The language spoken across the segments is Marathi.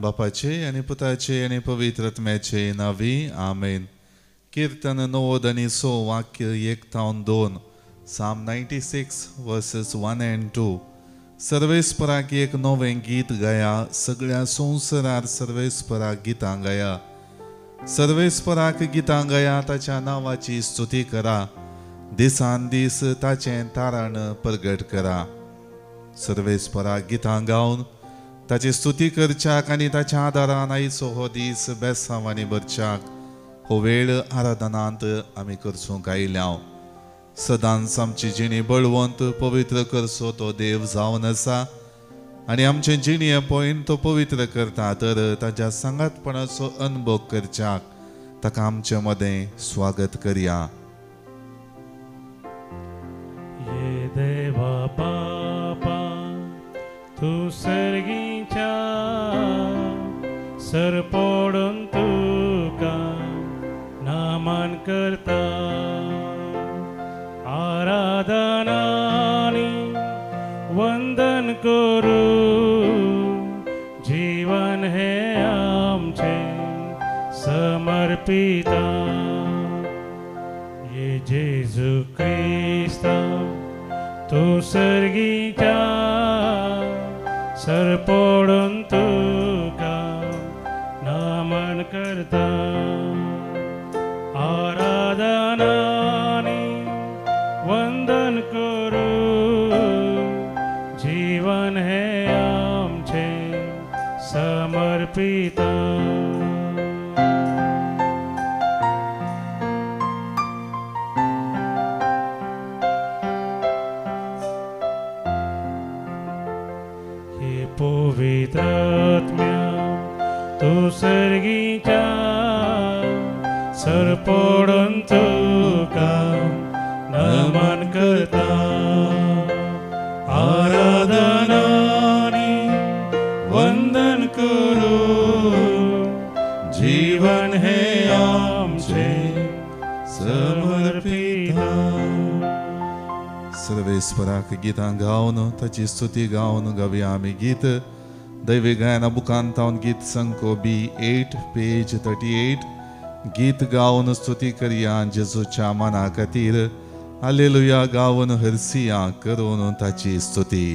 बापाचे आनी पुताचे आनी पवित्र आत्म्याचे नावी आमेन. कीर्तन 9 आनी 6 वाक्य 1-2. Psalm 96 verses 1 and 2. सर्वेस्पराक एक नवें गीत गाया, सगळ्या संवसारार सर्वेस्पराक गितां गाया. सर्वेस्पराक गितां गाया, ताच्या नांवाची स्तुती करा. दिसान दीस ताचें तारण प्रगट करा. सर्वेस्पराक गितां गावन ताची स्तुती करच्याक आनी ताच्या आदारान आयचो हो दीस बेसांवांनी भरच्याक हो वेळ आराधनांत आमी करसूंक आयल्या. सदांच आमची जिणी बळवंत पवित्र करचो तो देव जावन आसा आनी आमचे जिणी पळोवन तो पवित्र करता, तर ताच्या सांगातपणाचो अनुभव करच्याक ताका आमचे मदें स्वागत करया. ये देवा बापा तू सर्गीच्या सर पडून तुका नामान करता. आराधनानी वंदन करू, जीवन हे आमचे समर्पिता. ये जेजू ख्रिस्ता तू सर्गीच्या सर पडून तुका नामन करता. आराधनानी वंदन करू, जीवन हे आमचे समर्पिता. हे पवित्र आत्म्या तू सर्गीच्या सर पडून तुका नमन करता. आराधनानी वंदन करू, जीवन हे आमचे समर्पिता. सर्वेस्पराक गितां गावन ताची स्तुती गावन गावया आमी गीत. दैवी गायना बुकांतावन गीत संको B8 पेज 38. गीत गावन स्तुती करया जेजूच्या मना खातीर. हालेलुया गावन हरसिया करून ताची स्तुती.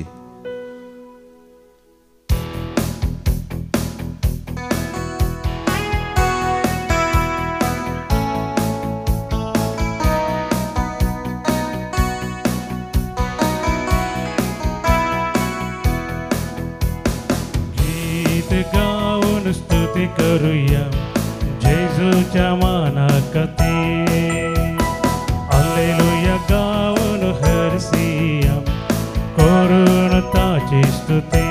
गीत गावन स्तुती करूया जेजूच्या मना खातीर. हालेलुया गावन हरसिया करून ताची स्तुती.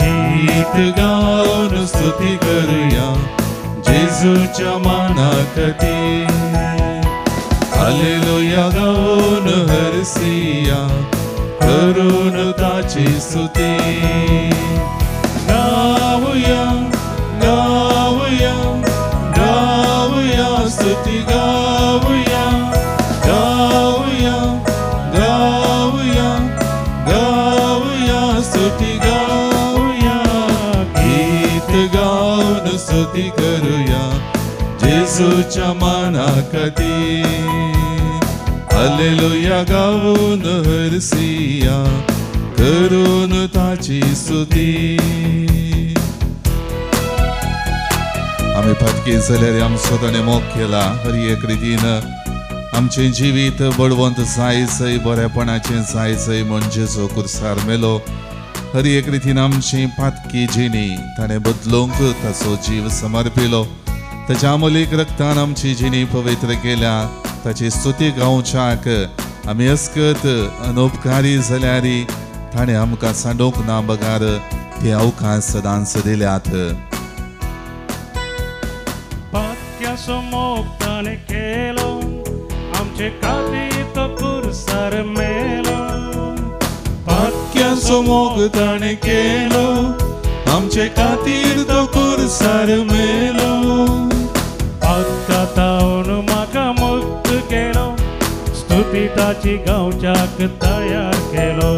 गीत गावन स्तुती करूया जेजूच्या मना खातीर. हालेलुया गावन हरसिया करून ताची स्तुती. गावया गावया गावया स्तुती गावया गावया गावया गावया स्तुती गावया. गीत गावन स्तुती करूया जेजूच्या मना खातीर. हालेलुया गावन हरसिया करून ताची स्तुती. आमी फाटकी जाल्यार आमचो ताणें मोग केला. हर एक रितीन आमचें जिवीत बळवंत जायचंय, बरेपणाचें जायचंय म्हणजे जो कुर्सार मेलो. हर एक रितीन आमची फाटकी जिणी ताणें बदलूंक ताचो जीव समर्पिलो. ताच्या अमोलीक रक्तान आमची जिणी पवित्र केल्या. ताची स्तुती गावच्याक आमी अस्कत अनउपकारी जाल्यार ताणें आमकां सांडूंक ना बगार ते अवकाश सदांच दिल्यात. पातक्याचो मोग ताणें केलो, आमचे खातीर तो कुर्सार मेलो. पातक्याचो मोग ताणें केलो, आमचे खातीर तो कुर्सार मेलो. पातकातावन म्हाका मुक्त केलो, स्तुती ताची गावच्याक तयार केलो.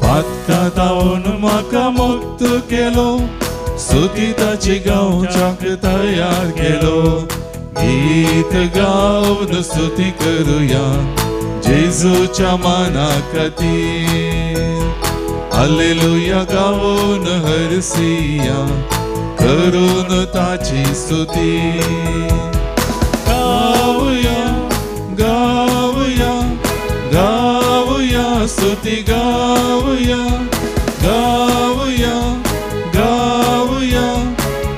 पातकातावन म्हाका मुक्त केलो, स्तुतीताची गावच्याक तयार केलो गीत गावन स्तुती करूया जेजूच्या माना खातीर हालेलुया गावून हरसिया करून ताची स्तुती गावया गावया गावया स्तुती गावया गावया गावया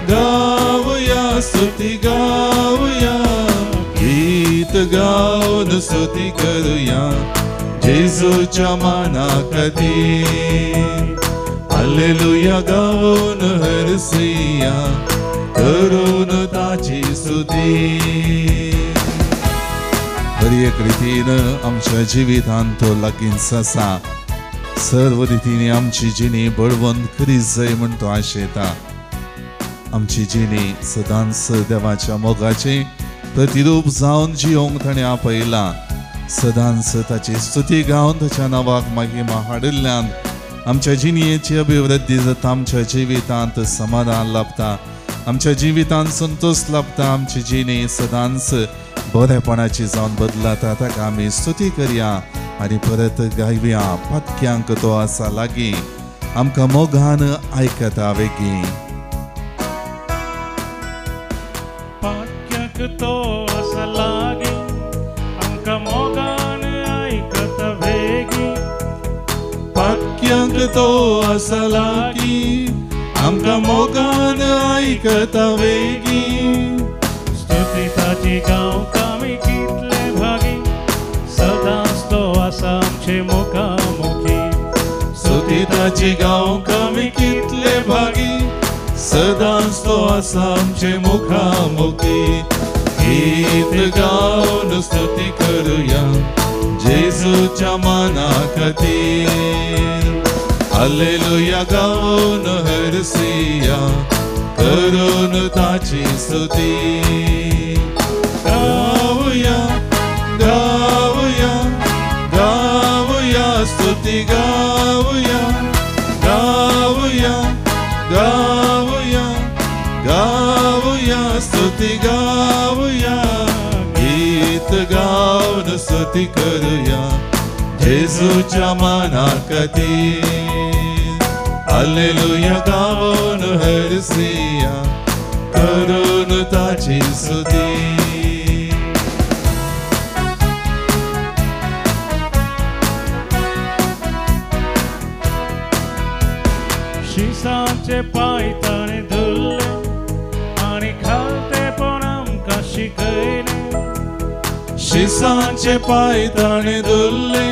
गावया स्तुती गावया गीत गावन स्तुती करूया जेजूच्या माना खातीर हालेलुया गावून हरसिया करून ताची स्तुती बरी एक रितीन आमच्या जिवितांत तो लागींच आसा सर्व रितीने आमची जिणी बळवंत करीत जाय म्हण तो आशेता आमची जिणी सदांच देवाच्या मोगाचे प्रतिरूप जावन जियोंक ताणें आपयला सदांच ताची स्तुती गावन ताच्या नांवाक महिमा हाडिल्ल्यान आमच्या जिणयेची अभिवृद्धी जाता आमच्या जिवितांत समाधान लाभता आमच्या जिवितांत संतोष लाभता आमची जिणी सदांच बरेपणाची जावन बदलाता ताका आमी स्तुती करया आनी परत गायव्या पत्क्यांक तो आसा लागीं आमकां मोगान आयकता वेगी पत्क्यांक तो आसा लागीं आमकां मोगान आयकता वेगी पत्क्यांक तो आसा लागीं आमकां मोगान आयकता वेगी स्तुती ताची गावक आमी कितले भागी सदांच तो आसा आमचे मुखामुखी स्तुती ताची गावक आमी कितले भागी सदांच तो आसा आमचे मुखामुखी गीत गावन स्तुती करूया जेजूच्या माना खातीर हालेलुया गावन हरसिया करून ताची स्तुती गावया गावया गावया स्तुती गावया गावया गावया गावया स्तुती गावया गीत गावन स्तुती करूया जेजूच्या माना खातीर हालेलुया गावन हरसिया करून ताची स्तुती शिसांचे पाय ताणें धुल्ले आनी खालतेपण आमकां शिकयलें शिसांचे पाय ताणें धुल्ले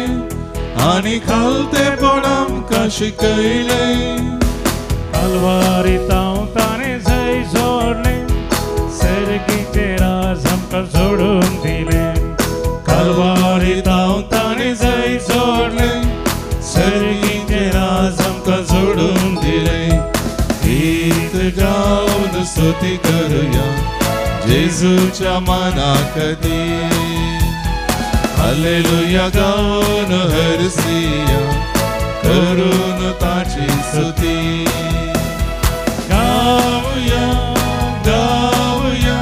आनी खालतेपण आमकां शिकयलें कल्वारीत हांव ताणें जय जोडलें सर्गीचे राज आमकां जोडून दिलें कल्वारीत हांव ताणें जय जोडलें सर्गीचे राज आमकां जोडून दिलें गीत गावन स्तुती करूया जेजूच्या माना खातीर हालेलुया गावन हरसिया करून ताची स्तुती गावया गावया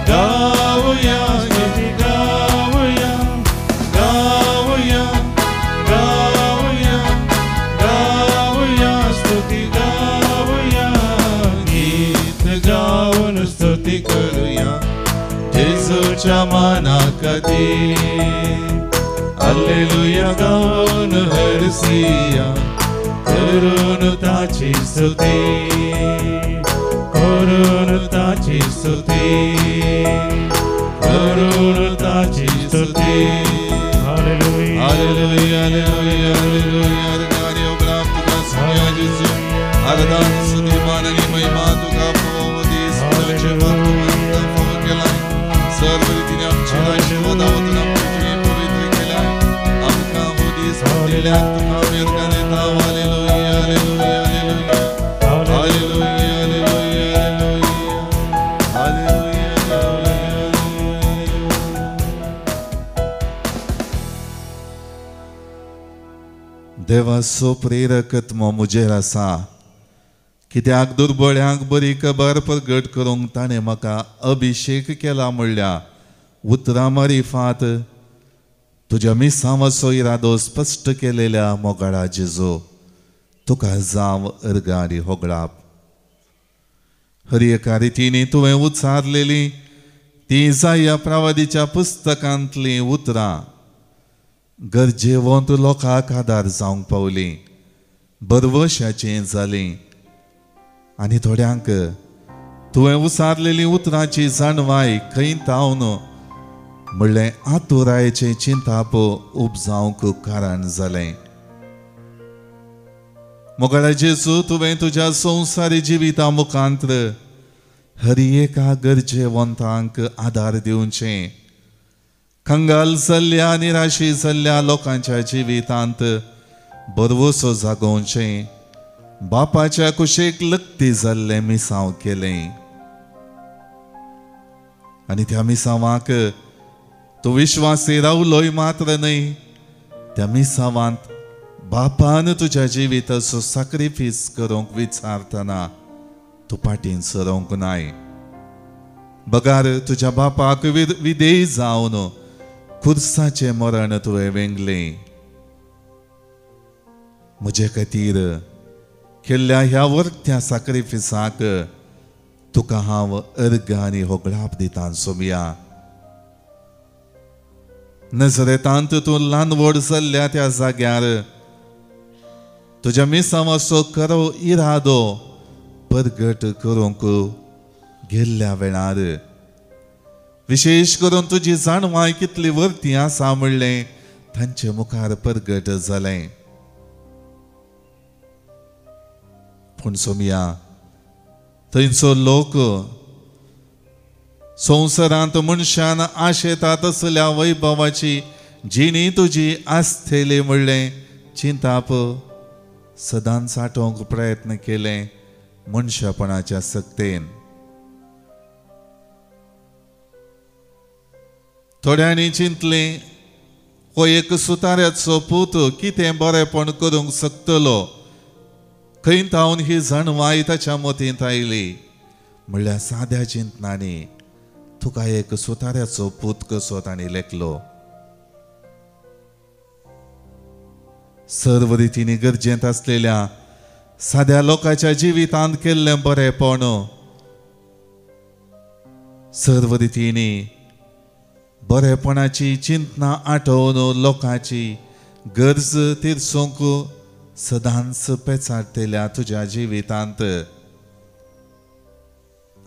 गावया स्तुती गावया गावया गावया गावया स्तुती गावया गीत गावन स्तुती करूया जेजूच्या माना खातीर हालेलुया गावन हरसिया करून ताची स्तुती करून ताची स्तुती करून ताची स्तुती हालेलुया हालेलुया हालेलुया हालेलुया गाणी उपराम तुका सुनिया जेजू आराधना स्तुती मान आणि महिमा तुका पोवदी स्तुतीचे भक्तमंत फोन केलाय सर्व रीतीने आमची आशीर्वादावरून आमची पवित्र केलाय आमका होदी स्तुतील्या तुका वेरगाने नाव हालेलुया हालेलुया हालेलुया हालेलुया हालेलुया हालेलुया देवाचो प्रेरकत्व मुजेर आसा कित्याक दुर्बळ्यांक बरी खबर प्रगट करूंक ताणें म्हाका अभिषेक केला म्हणल्या उतरां मारिफात तुज्या मिसां वचो इरादो स्पश्ट केलेल्या मोगाळा जेजो तुका जाव अर्गारी होगळाप. हर एका रितीनी तुवें उच्चारलेली ती इसाया प्रवादीच्या पुस्तकांतलीं उतरां गरजेवंत लोकांक आदार जावंक पावली, बरवशाचीं जालीं. आनी थोड्यांक तुवें उसारलेली उतरांची जाणवाय खंय तावन म्हणलें आतुरायेचें चिंताप उपजावंक कारण जालें. मोगाळा जेजू तुवें तुज्या संवसारी जिविता मुखांतर हर एका गरजेवंतांक आदार दिवचें. कंगाल जाल्ल्या निराशी जाल्ल्या लोकांच्या जिवितांत बरवसो जागोवचें. बापाच्या कुशेक लक्ती जाल्लें मिसांव केलें आनी त्या मिसावांक तूं विश्वासी रावलोय मात्र न्हय, त्या मिसावांत बापान तुज्या जिविताचो सॅक्रिफीस करूंक विचारतना तूं फाटीं सरोंक नाय. बगार तुज्या बापाक विधेय जावन खुर्साचें मरण तुवें वेंगलें. म्हजे खातीर केल्ल्या ह्या वर्त्या सॅक्रिफिसाक तुका हांव अर्ग आनी होगळाप दितां सोमया. नजरेतांत तूं ल्हान व्हड जाल्ल्या त्या जाग्यार तुज्या मिसांवाचो खरो इरादो प्रगट करूंक गेल्ल्या वेळार विशेश करून तुजी जाणवाय कितली वर्ती आसा म्हणलें तांचे मुखार प्रगट जालें. पूण सोमया थंयचो लोक संवसारांत मनशान आशेता तसल्या वैभवाची जिणी तुजी आस्थेली म्हणलें चिंताप सदांच साठोवंक प्रयत्न केले मनशापणाच्या सक्तेन. थोड्यांनी चिंतलें हो एक सुताऱ्याचो पूत कितें बरेपण करूंक शकतलो. खंय तावन ही जाणवाय ताच्या मतींत आयली म्हणल्यार साद्या चिंतनांनी तुका एक सुताऱ्याचो पूत कसो तांणी लेखलो. सर्व रितींनी गरजेंत आसलेल्या साद्या लोकांच्या जिवितांत केल्लें बरेपण सर्व रितींनी बरेपणाची चिंतना आठोवन लोकांची गरज तीर्सोंक सदांच पेचाडटेल्या तुज्या जिवितांत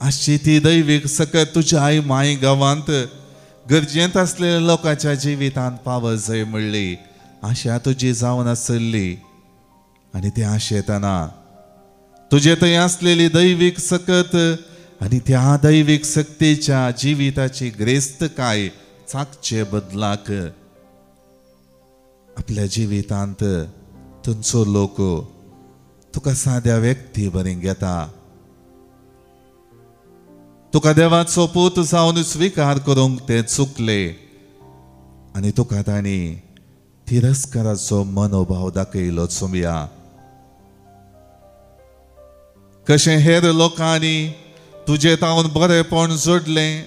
आशी ती दैवीक सकत तुज्या आई माय गांवांत गरजेंत आसलेल्या लोकांच्या जिवितांत पाव जाय म्हणली आशा तुजी जावन आसली. आनी ते आशेतना तुजे थंय आसलेली दैवीक सकत आनी त्या दैवीक सक्तीच्या जिविताची ग्रेस्तकाय चाकचे बदलाक आपल्या जिवितांत तुमचो लोक तुका साद्या व्यक्ती बरें घेता. तुका देवाचो पूत जावन स्विकार करूंक ते चुकले आनी तुका तांणी तिरस्काराचो मनोभाव दाखयलो. सोमया कशें हेर लोकांनी तुजे तावन बरेपण जोडलें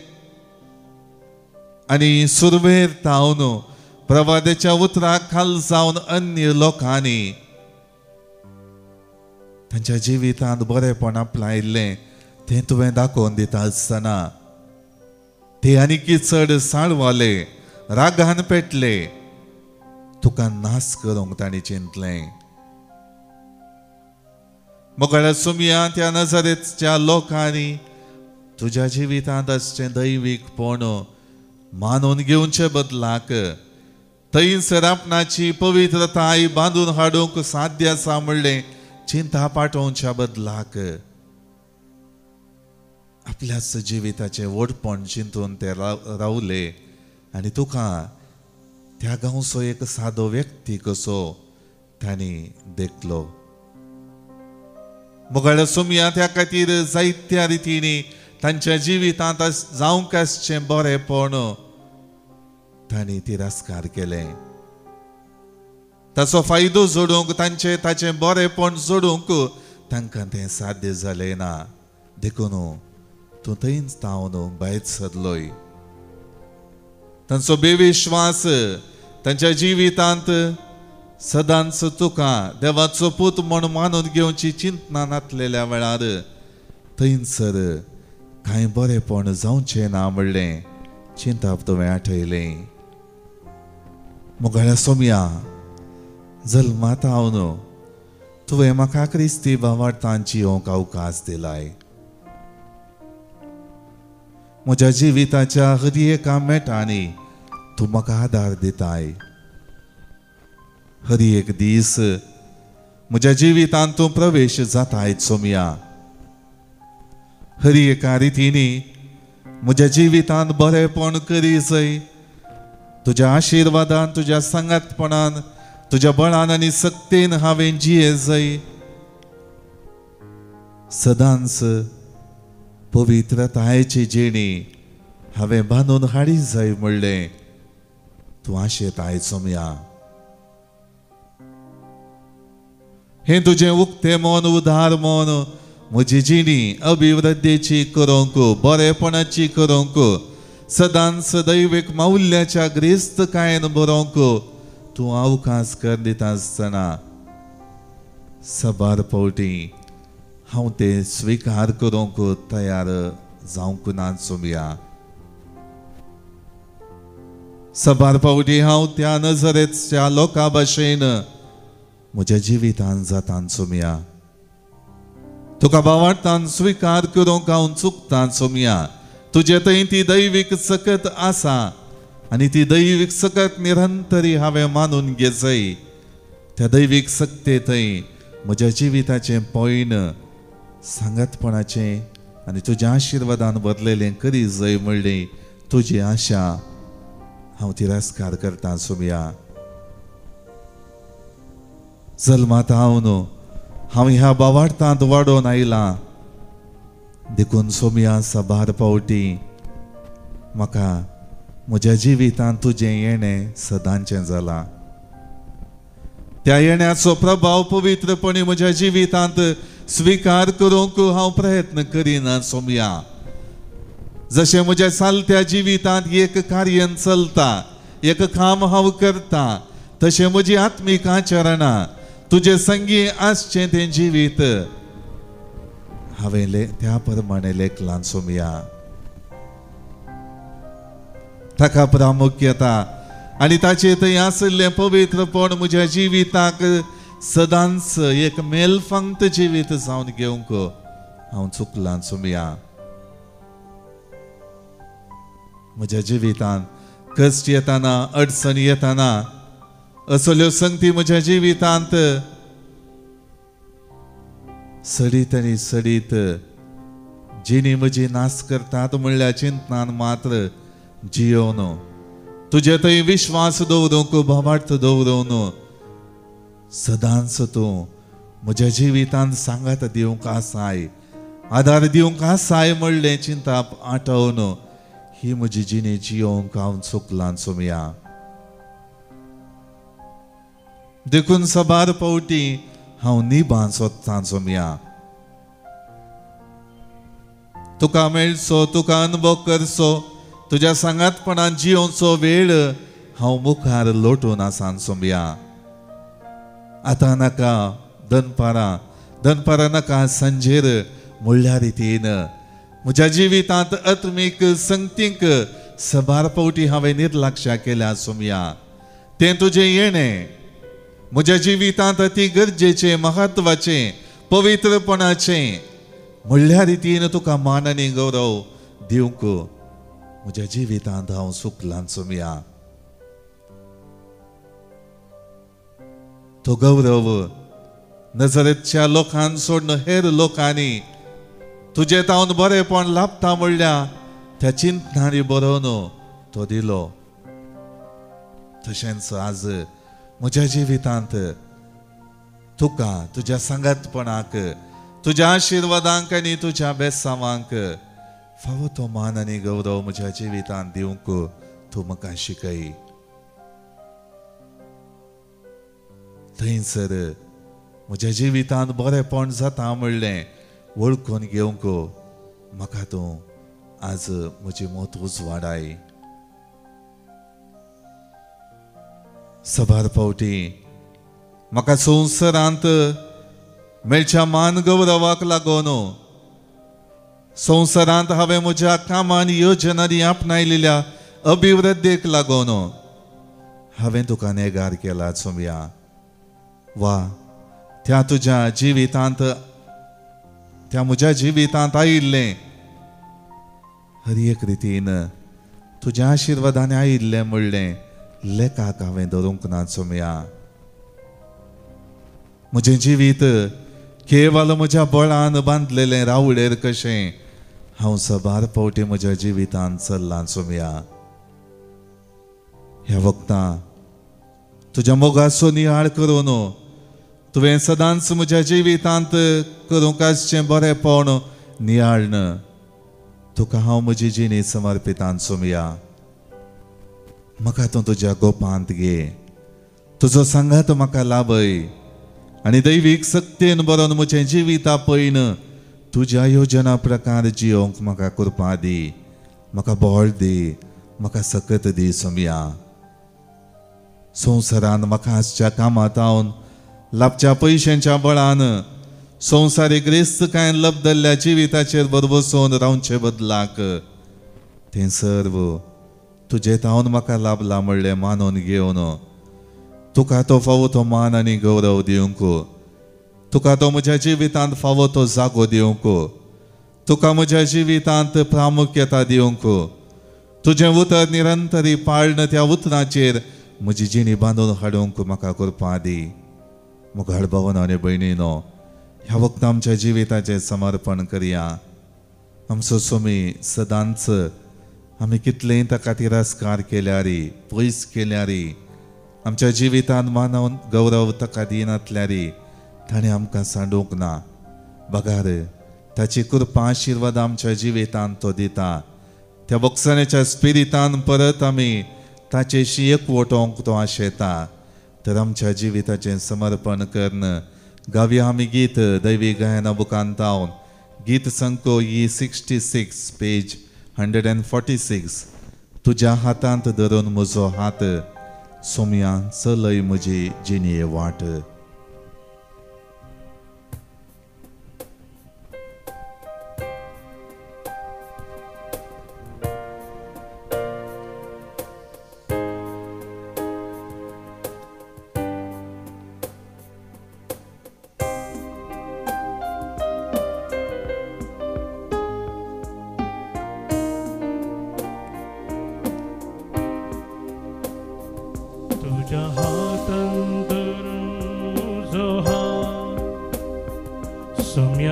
आनी सुरवेर तावन प्रवादेच्या उतराक खाल जावन अन्य लोकांनी तांच्या जिवितांत बरेपण आपलायिल्लें तें तुवें दाखोवन दिता आसतना ते आनीक चड साळवाले रागान पेटले तुका नास करूंक तांणी चिंतलें. मोगाळ्या सोमया त्या नजरेच्या लोकांनी तुज्या जिवितांत आसचें दैवीकपण मानून घेवचे बदलाक थंयसर आपणाची पवित्रताय बांदून हाडूंक साध्य आसा म्हणलें चिंता पाठोवच्या बदलाक आपल्याच जिविताचें व्हडपण चिंतून ते रावले आनी तुका त्या गांवचो एक सादो व्यक्ती कसो तांणी देखलो. मोगाळ्या सोमया त्या खातीर जायत्या रितींनी तांच्या जिवितांत जावंक आसचें बरेपण तांणी तिरस्कार केलें. ताचो फायदो जोडूंक ताचें बरेपण जोडूंक तांकां तें साध्य जालें ना देखून तूं थंयच तावन भायर सरलोय तांचो बेविश्वास तांच्या जिवितांत सदांच तुका देवाचो पूत म्हूण मानून घेवची चिंतना नासलेल्या वेळार थंयसर कांय बरेंपण जावचें ना म्हणलें चिंताप तुवें आठयलें मुगाळ्या सोम्या जल्मात हांव तुवें म्हाका क्रिस्ती भावार्थांत जियोंक अवकाश दिलाय म्हज्या जिविताच्या हर एका मेटांनी तूं म्हाका आदार दिताय हर एक दीस म्हज्या जिवितांत तूं प्रवेश जाताय सोम्या हर एका रितीनी म्हज्या जिवितांत बरेंपण करी जय तुज्या आशिर्वादान तुज्या सांगातपणान तुज्या बळान आनी सक्तेन हांवें जिये जय सदांच पवित्रतायेची जेणी हांवें बांदून हाडी जाय म्हणलें तूं आशेताय सोम्या हे तुजें उक्तें मन उदार मन म्हजी जिणी अभिवृद्धीची करूंक बरेपणाची करूंक सदांच दैवीक मौल्याच्या ग्रेस्तकायेन बरोवंक तूं अवकाश कर दिता आसतना सबार फावटी हांव तें स्विकार करूंक तयार जावंक ना सोम्या सबार फावटी हांव त्या नजरेच्या लोकां भाशेन म्हज्या जिवितांत जाता सोम्या तुका भावार्थान स्विकार करूंक हांव चुकता सोम्या तुजे थंय ती दैवीक सकत आसा आनी ती दैवीक सकत निरंतरी हांवें मानून घेजय त्या दैवीक सक्ते थंय म्हज्या जिविताचें पॉयण सांगतपणाचें आनी तुज्या आशिर्वादान भरलेलें करी जय म्हणली तुजी आशा हांव तिरस्कार करता सोम्या जल्मात हांव ह्या भावार्थांत वाडोवन आयलां देखून सोम्या सबार फावटी म्हाका म्हज्या जिवितांत तुजें येणें सदांचें जालां त्या येण्याचो प्रभाव पवित्रपणी म्हज्या जिवितांत स्विकार करूंक हांव प्रयत्न करिना सोम्या जशें म्हज्या सालत्या जिवितांत एक कार्य चलता एक काम हांव करता तशें म्हजी आत्मीक आचरणां तुजे संगी आसचें तें जिवीत हांवें त्या प्रमाणे लेखलां सोम्या ताका प्रामुख्यता आनी ताचे थंय आसलें पवित्रपण म्हज्या जिविताक सदांच एक मेलफंक्त जिवीत जावन घेवंक हांव चुकलां सोम्या म्हज्या जिवितांत कश्ट येताना अडचण येताना असल्यो संगती म्हज्या जिवितांत सडीत आनी सडीत जिणी म्हजी नास करतात म्हणल्यार चिंतनान मात्र जियोवन तुजे थंय विश्वास दवरूंक भावार्थ दवरून सदांच तूं म्हज्या जिवितांत सांगात दिवंक आसाय आदार दिवंक आसाय म्हणलें चिंताप आठवून ही म्हजी जिणी जियोवंक हांव चुकलां सोम्या देखून सबार फावटी हांव निभां सोदतां सोम्या तुका मेळचो तुका अनुभव करचो तुज्या सांगातपणान जियोवचो वेळ हांव मुखार लोटून आसां सोम्या आतां नाका दनपारां नाका संजेर म्हणल्या रितीन म्हज्या जिवितांत आत्मीक संगतीक सबार फावटी हांवें निर्लक्ष्य केल्या सोम्या तें तुजें येणें म्हज्या जिवितांत अति गरजेचें महत्वाचें पवित्रपणाचें म्हणल्या रितीन तुका मान आनी गौरव दिवंक म्हज्या जिवितांत हांव चुकलां सोम्या तो गौरव नजरेच्या लोकांक सोडून हेर लोकांनी तुजे तावन बरेपण लाभता म्हणल्या त्या चिंतनांनी बरोवन तो दिलो तशेंच आज म्हज्या जिवितांत तुका तुज्या सांगातपणाक तुज्या आशिर्वादांक आनी तुज्या बेसांवांक फावो तो मान आनी गौरव म्हज्या जिवितांत दिवंक तूं म्हाका शिकय थंयसर म्हज्या जिवितांत बरेपण जाता म्हणलें वळखून घेवंक म्हाका तूं आज म्हजी मोत उजवाडाय. सबार फावटी म्हाका संवसारांत मेळच्या मान गौरवाक लागून, संवसारांत हांवें म्हज्या कामान योजनांनी आपणायलेल्या अभिवृद्धीक लागून हांवें तुका नेगार केला चोमया. वा त्या तुज्या जिवितांत, त्या म्हज्या जिवितांत आयिल्लें हर एक रितीन तुज्या आशिर्वादांनी आयिल्लें म्हणलें लेखाक हांवें धरूंक ना चोमया. म्हजें जिवीत केवळ म्हज्या बळान बांदलेलें रावडेर कशें हांव सबार फावटी म्हज्या जिवितांत चल्लां चोमया. ह्या वखदां तुज्या मोगाचो नियाळ करून तुवें सदांच म्हज्या जिवितांत करूंक आसचें बरेंपण नियाळन तुका हांव म्हजी जिणी समर्पितां चोमया. म्हाका तूं तुज्या गोपांत घे, तुजो सांगात म्हाका लाभय आनी दैवीक सक्तेन बरोवन म्हजें जिविता पयन तुज्या योजना प्रकार जियोंक म्हाका कृपा दी. म्हाका बळ दी, म्हाका सकत दी चोमया. संवसारान म्हाका आसच्या कामांत हांव लाभच्या पयशांच्या बळान संवसारीक रेस्तकायेन लबदल्ल्या जिविताचेर बरबसून रावचे बदलाक तें सर्व तुजे तावन म्हाका लाभला म्हणलें मानून घेवन तुका तो फावो तो मान आनी गौरव दिवंक, तुका तो म्हज्या जिवितांत फावो तो जागो दिवंक, तुका म्हज्या जिवितांत प्रामुख्यता दिवंक, तुजें उतर निरंतरी पाळन त्या उतराचेर म्हजी जिणी बांदून हाडूंक म्हाका कृपा दी. मुखार भावन आनी भयणीनो, ह्या वखदां आमच्या जिविताचें समर्पण करया. आमचो स्वामी सदांच आमी कितलेंय ताका तिरस्कार केल्यारी, पयस केल्यारी, आमच्या जिवितांत मानव गौरव ताका दिनातल्यारी ताणें आमकां सांडूंक ना. बगार ताची कृपा आशिर्वाद आमच्या जिवितांत तो दिता. त्या बक्षण्याच्या स्पिरितान परत आमी ताचेशी एकवटोंक तो आशेता. तर आमच्या जिविताचें समर्पण करन गावया आमी गीत दैवी गायना बुकांत हांव गीत संको ही 66 पेज 146. तुज्या हातांत धरून म्हजो हात सोम्या चलय म्हजी जिणे वाट.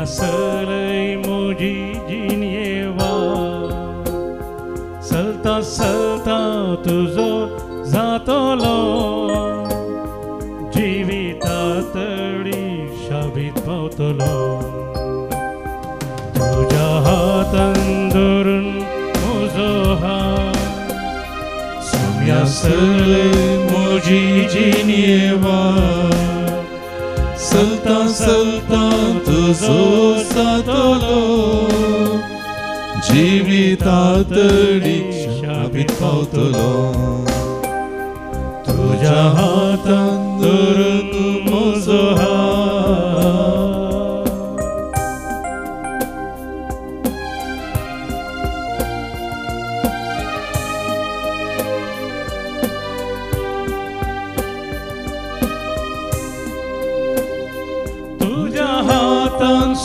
Sălăi mugiginieva Sălta, sălta tuzo zatolo Jivitatări shabit pautolo Tuja hatandurun muzoha Sumya sălăi mugiginieva Salta, salta, tuzo satolo Jivitatări shabit pautolo Tuja hatandurun muzoha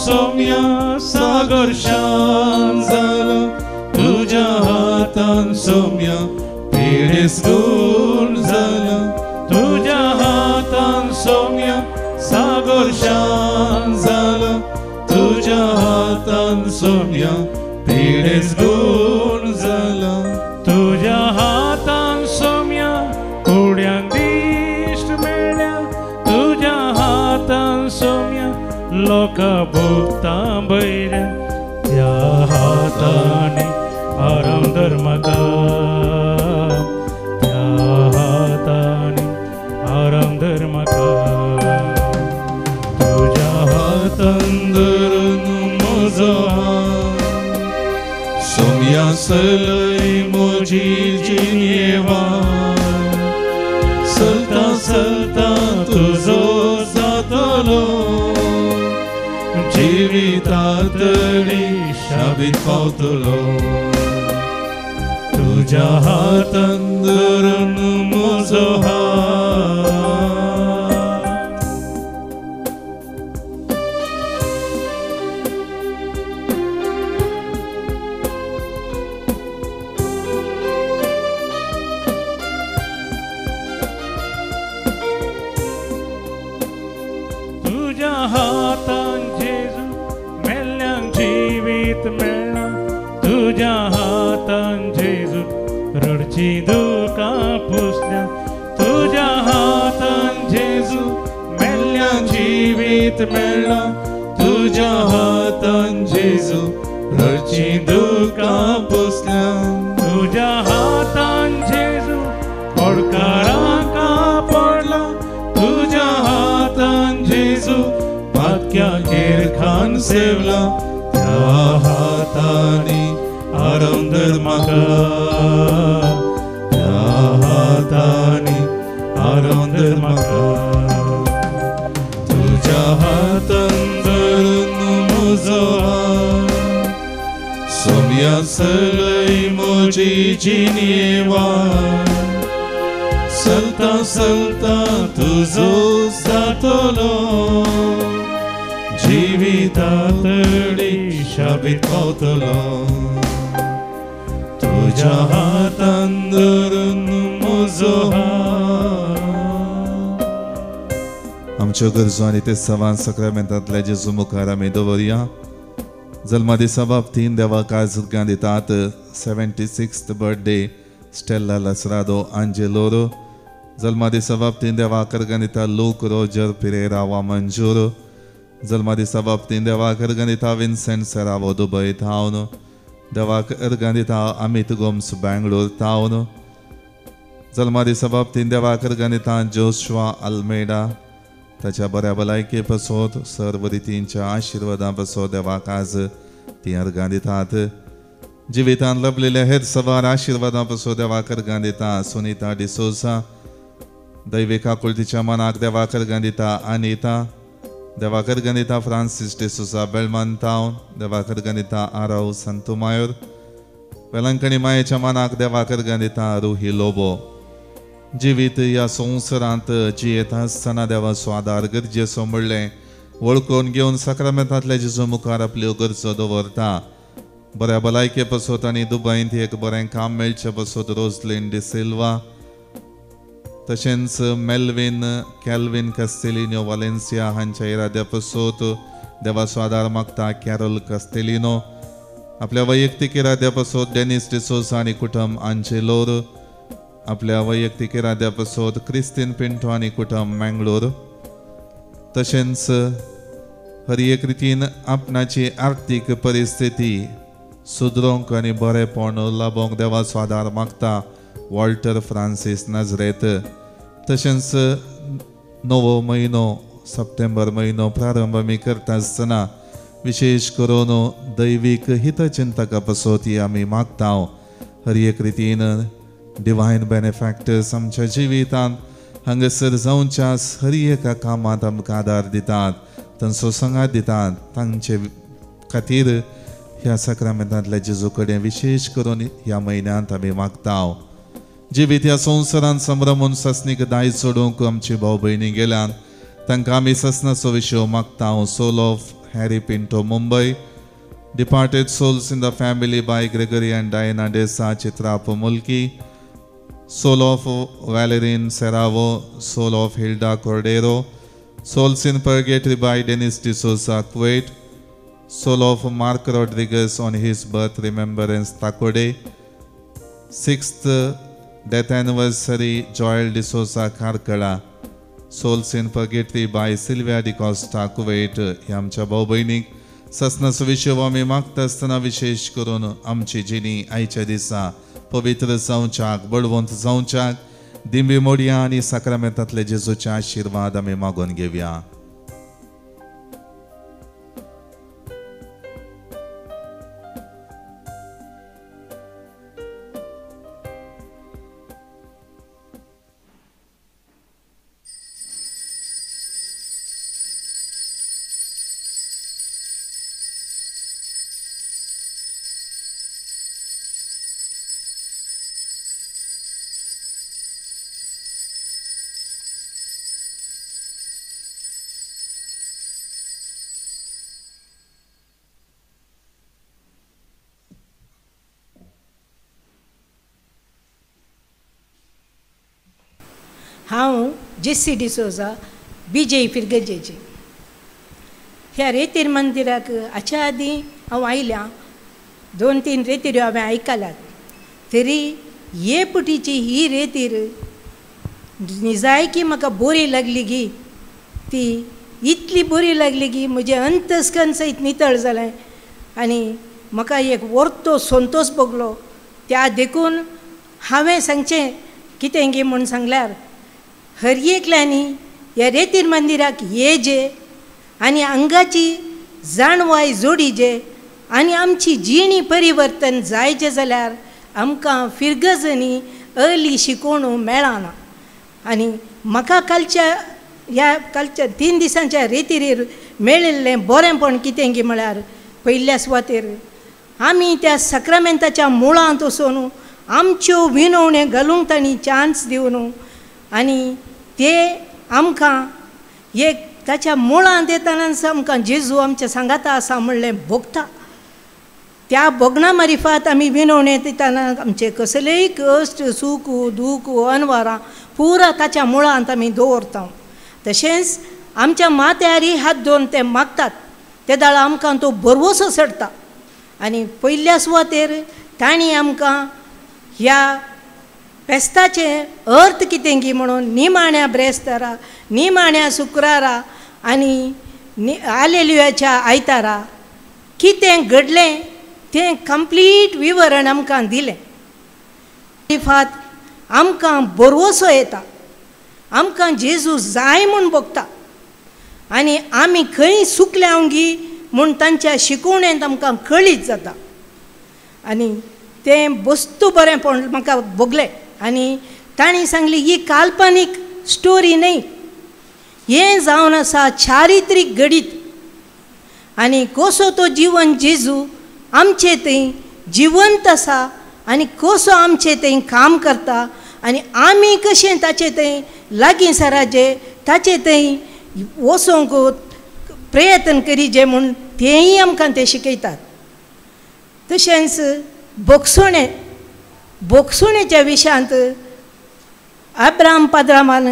Somya sagar shan zala Tuja hatan somya pides gun zala Tuja hatan somya sagar shan zala Tuja hatan somya pides gun zala Tuja hatan somya kudyang disht melya Tuja hatan somya Loka bhukta bayra Ya hatani aram dharmaka Ya hatani aram dharmaka सोम्या सलय मोजी जिनेवा चलता चलता तुझो जातलो जिवितातली शाबीत पावतलो तुझ्या हातान धरून म्हजो हात तुझ्या हातान जेजू मेल्ल्यांक जिवीत मेळ्ळा तुझ्या हातान जेजू रडची दुकां पुसल्या तुझ्या हातान जेजू मेल्ल्यांक जिवीत मेळ्ळा तुझ्या हातान जेजू रडची दुकां पुसल्या तुझ्या हातान जेजू पडकारांक पडला तुझ्या हातान जेजू पातक्या केरखान सेवला त्या हातांनी आरंदर म्हाका त्या हातांनी आरंदर म्हाका तुझ्या हातान धरून म्हजो हात सोम्या सलय मोजी जिनेवा चलता चलता तुझो जातलो जिवितातली शाबीत पावतलो तुझ्या हातान धरून म्हजो हात आमच्यो गरजो आनी ते सवान सक्रामेंतांतल्या जेजू मुखार आमी दवरया जल्मा दिसा बाबतीन देवाक आज दितात 76th बर्थडे स्टेला लसरादो आंजेलोरो जल्मा दिसा बाबतीन देवाक दिता लूक रोजर पिरेरा वा मंजूर जल्मा दिसा बाबतीन देवाक दिता विन्सेंट सेरावो दुबय टावन देवाक दिता अमित गोम्स बेंगळूर टावन जल्मा दिसा बाबतीन देवाक दिता जोशुआ अल्मेडा ताच्या बऱ्या भलायके पासोत सर्व रितींच्या आशिर्वादां पासोत देवाक आज ती अर्गां दितात जिवितान लभलेल्या हेर सवार आशिर्वादां पासोत देवाक अर्गां दिता सुनीता डिसोजा दैविक आकुलतीच्या मनाक देवाक अर्गां दिता अनिता देवाक अर्गां दिता फ्रांसिस डिसोजा बेळमान टावन देवाक अर्गां दिता आरव संतुमायोर वेलंकणी मायेच्या मनाक देवाक अर्गां दिता रुही लोबो जिवीत या संवसारांत जियेता आसतना देवा स्वादार गरजेचो म्हणलें वळखून घेवन सक्रामेंतांतल्या जेजू मुखार आपल्यो गरजो दवरता बऱ्या भलायके पासोत आनी दुबयंत एक बरें काम मेळचें पासोत रोजलिन डिसिल्वा तशेंच मेल्विन कॅल्विन कस्तेलिनो वालेन्सिया हांच्या इराद्या पासोत देवा स्वादार मागता कॅरोल कस्तेलिनो आपल्या वैयक्तीक इराद्या पासोत डेनिस डिसोजा आनी कुटुंब आंचेलोर आपल्या वैयक्तीक इराद्या पासोत क्रिस्तीन पिंटो आनी कुटुंब मंगळूर तशेंच हर एक रितीन आपणाची आर्थीक परिस्थिती सुदरोंक आनी बरेपण लाभोंक देवा स्वादार मागता वॉल्टर फ्रांसीस नाजरेत तशेंच नवो म्हयनो सप्टेंबर म्हयनो प्रारंभ आमी करता आसतना विशेष करून दैवीक हितचिंतका पासोत ही आमी मागता हर एक रितीन डिवायन बेनिफॅक्टर्स आमच्या जिवितांत हांगासर जावच्या हर एका कामांत आमकां आदार दितात तांचो संगात दितात तांचे खातीर ह्या सक्रामेंतांतल्या जेजू कडेन विशेष करून ह्या म्हयन्यांत आमी मागता जिवीत ह्या संवसारांत संभ्रमून ससनीक दायज सोडूंक आमची भाव भयणी गेल्यान तांकां आमी ससनाचो विशय मागता soul of Harry Pinto Mumbai departed souls in the family by Gregory and Diana D'Sa Chitrapu Mulki soul of Valerin Seravo, soul of Hilda Cordero, souls in purgatory by Dennis D'Souza, Kuwait, soul of Mark Rodriguez on his birth remembrance, Takode, 6th death anniversary, Joel D'Souza, Karkala, souls in purgatory by Sylvia Di Costa, Kuwait, आमच्या भाऊ बहिणीक ससनाचो विशय आमी मागता आसतना विशेष करून आमची जिणी आयच्या दिसा पवित्र जावच्याक बळवंत जावच्याक दिंबी मोडया आनी सक्रामेंतांतले जेजूचे आशिर्वाद आमी मागून घेवया हांव जेसी डिसोजा BJ फिरगजेची. ह्या रेतीर मंदिराक हाच्या आदीं हांव आयल्या 2-3 रेतीर हांवें आयकल्यात. तरी हे पुटीची ही रेतीर निजायकी म्हाका बरी लागली गी. ती इतली बरी लागली की म्हजें अंतस्कन सयत नितळ जालें आनी म्हाका एक वर्तो संतोश भोगलो. त्या देखून हांवें सांगचें कितें गे म्हूण सांगल्यार हर एकल्यांनी ह्या रेतीर मंदिराक येजे आनी अंगाची जाणवाय जोडीजे आनी आमची जिणी परिवर्तन जायचें जाल्यार आमकां फिरगजनी अर्ली शिकोवणू मेळना. आनी म्हाका कालच्या 3 दिसांच्या रेतीर मेळिल्लें बरेंपण कितें गे म्हळ्यार पयल्या सुवातेर आमी त्या सक्रामेंताच्या मुळांत वचून आमच्यो विनवण्यो घालूंक तांणी चान्स दिवन आनी ते आमकां एक ताच्या मुळांत येतानाच आमकां जेजू आमच्या सांगाता आसा म्हणलें भोगता. त्या भोगणा मारिफात आमी विनवण्यो दिताना आमचे कसलेय कश्ट सूख दूख अनवरां पुरा ताच्या मुळांत आमी दवरता. तशेंच आमच्या माथ्यारी हात धरून ते मागतात ते दाळ आमकां तो बरवसो चडटा. आनी पयल्या सुवातेर तांणी आमकां ह्या फेस्ताचे अर्थ कितें गी म्हणून निमाण्या ब्रेस्तारा, निमाण्या शुक्रारा आनी हालेलुयाच्या आयतारा कितें घडलें तें कंप्लीट विवरण आमकां दिलें. फात आमकां बरवसो येता, आमकां जेजू जाय म्हूण भोगता आनी आमी खंय चुकल्या गी म्हूण तांच्या शिकवणेंत आमकां कळीत जाता. आनी तें बस्तू बरेंपण म्हाका भोगलें. आनी तांणी सांगली ही काल्पनीक स्टोरी न्हय, हें जावन आसा चारित्रीक घडीत. आनी कसो तो जिवन जेजू आमचे थंय जिवंत आसा आनी कसो आमचे थंय काम करता आनी आमी कशें ताचे थंय लागीं सराचे ताचे थंय वचोंक प्रयत्न करीचे म्हूण तेंय आमकां ते शिकयतात. तशेंच बोगसुणेच्या विशयांत अब्राम पाद्रामान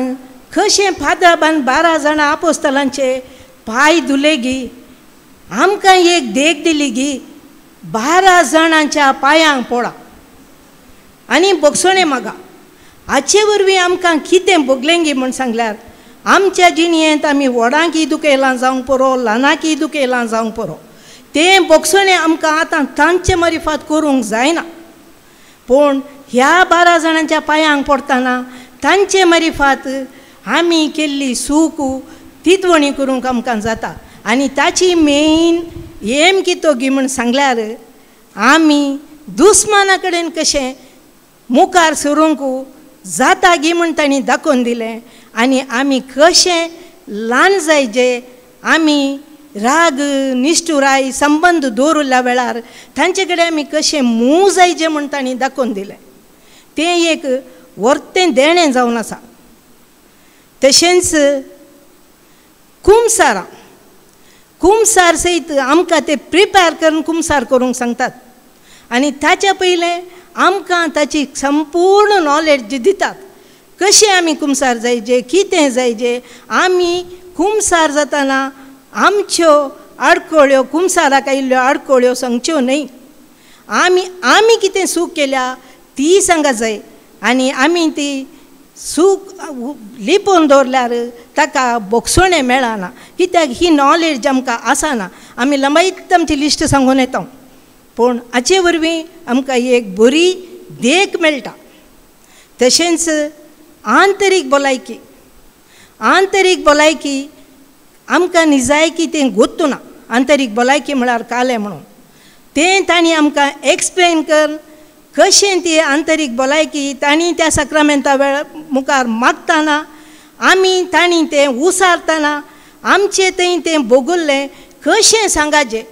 कशें पाद्राबान 12 जाणां आपोस्तलांचे पांय धुले गी, आमकां एक देख दिली गी 12 जाणांच्या पांयांक पडा आनी बोगसुणे मागा. हाचे वरवीं आमकां कितें भोगलें गी म्हूण सांगल्यार आमच्या जिणयेंत आमी व्हडांकी दुखेलां जावंक पुरो, ल्हानाकी दुखेलां जावंक पुरो, तें बोगसुणें आमकां आतां तांचे मारिफात करूंक जायना. पूण ह्या 12 जाणांच्या पांयांक पडटना तांचे मारिफात आमी केल्ली सूख तितवणी करूंक आमकां जाता. आनी ताची मेन एम कितो गी म्हूण सांगल्यार आमी दुस्माना कडेन कशें मुखार सरूंक जाता गी म्हूण तांणी दाखोवन दिलें. आनी आमी कशें ल्हान जायचे, आमी राग निश्ठुराय संबंद दवरल्या वेळार तांचे कडेन आमी कशें मूं जायचें म्हूण तांणी दाखोवन दिलें. तें एक वर्तें देणें जावन आसा. तशेंच कुमसार सयत आमकां ते प्रिपेर करून कुमसार करूंक सांगतात आनी ताच्या पयलें आमकां ताची संपूर्ण नॉलेज दितात कशें आमी कुमसार जायचे, कितें जायचें. आमी कुमसार जातना आमच्यो आडखळ्यो कुमसाराक आयिल्ल्यो आडखळ्यो सांगच्यो न्हय. आमी कितें सूख केल्या ती सांगा जाय आनी आमी ती सूख लिपोवन दवरल्यार ताका बोगसुणें मेळना. कित्याक ही नॉलेज आमकां आसना. आमी लंबायत आमची लिस्ट सांगून येता पूण हाचे वरवीं आमकां एक बरी देख मेळटा. तशेंच आंतरीक भलायकी आमकां निजायकी तें गोत्तुना. आंतरीक भलायकी म्हळ्यार कालें म्हणून तें तांणी आमकां एक्सप्लेन कर कशें ती आंतरीक भलायकी तांणी त्या सक्रामेंता मुखार मागतना आमी तांणी तें उसारतना आमचें थंय तें भोगुल्लें कशें सांगाचें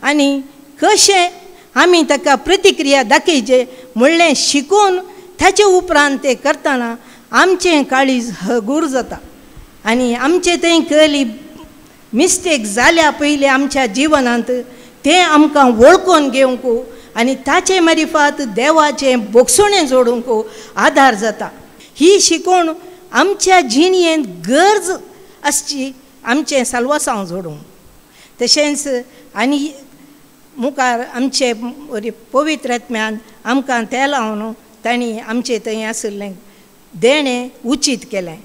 आनी कशें आमी ताका प्रतिक्रिया दाखयचे म्हणलें शिकून ताचे उपरांत तें करतना आमचें काळीज हगूर जाता. आनी आमचे थंय कसली मिस्टेक जाल्या पयलीं आमच्या जिवनांत तें आमकां वळखून घेवंक आनी ताचे मारिफात देवाचें बोगसुणें जोडूंक आदार जाता. ही शिकवण आमच्या जिणयेंत गरज आसची आमचें साल्वासांव जोडूंक. तशेंच आनी मुखार आमचे पवित्र आत्म्यान आमकां तें लावन तांणी आमचे थंय आशिल्लें देणें उचीत केलें.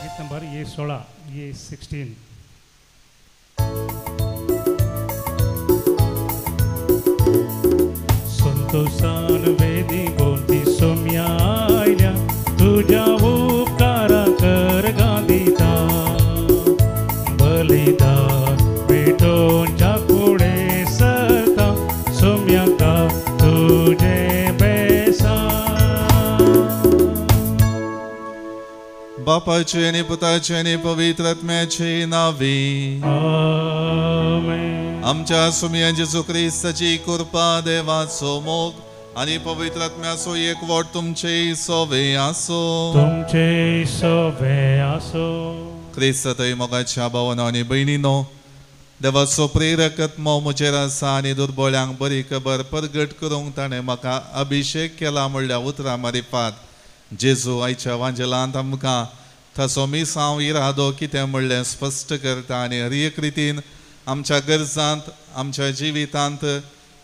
गीत नंबर 16 16. संतोषान वेदी गोंती सोम्या आयल्या तुझ्या उपकारा कर गादिता बलिदान पेटोंच्या पुढे सरता सोम्याका तुझे बेसा. बापाचे आणि पुताचे आणि पवित्र आत्म्याचे नावे. आमेन. आमच्या सुमिया जेजू ख्रिस्ताची कृपा, देवाचो मोग आणि पवित्र आत्म्याचो एकवट तुमचे सोवे आसो. तुमचे सोवे आसो. ख्रिस्त थंय मोगाच्या भावांनो आनी भयणीनो, देवाचो प्रेरक आत्मो म्हजेर आसा आनी दुर्बळ्यांक बरी खबर परगट करूंक ताणें म्हाका अभिषेक केला म्हणल्या उतरां मारिफात जेजू आयच्या वांजेलांत आमकां ताचो मिसांव इरादो कितें म्हणलें स्पश्ट करता आनी हर एक रितीन आमच्या गरजांत आमच्या जिवितांत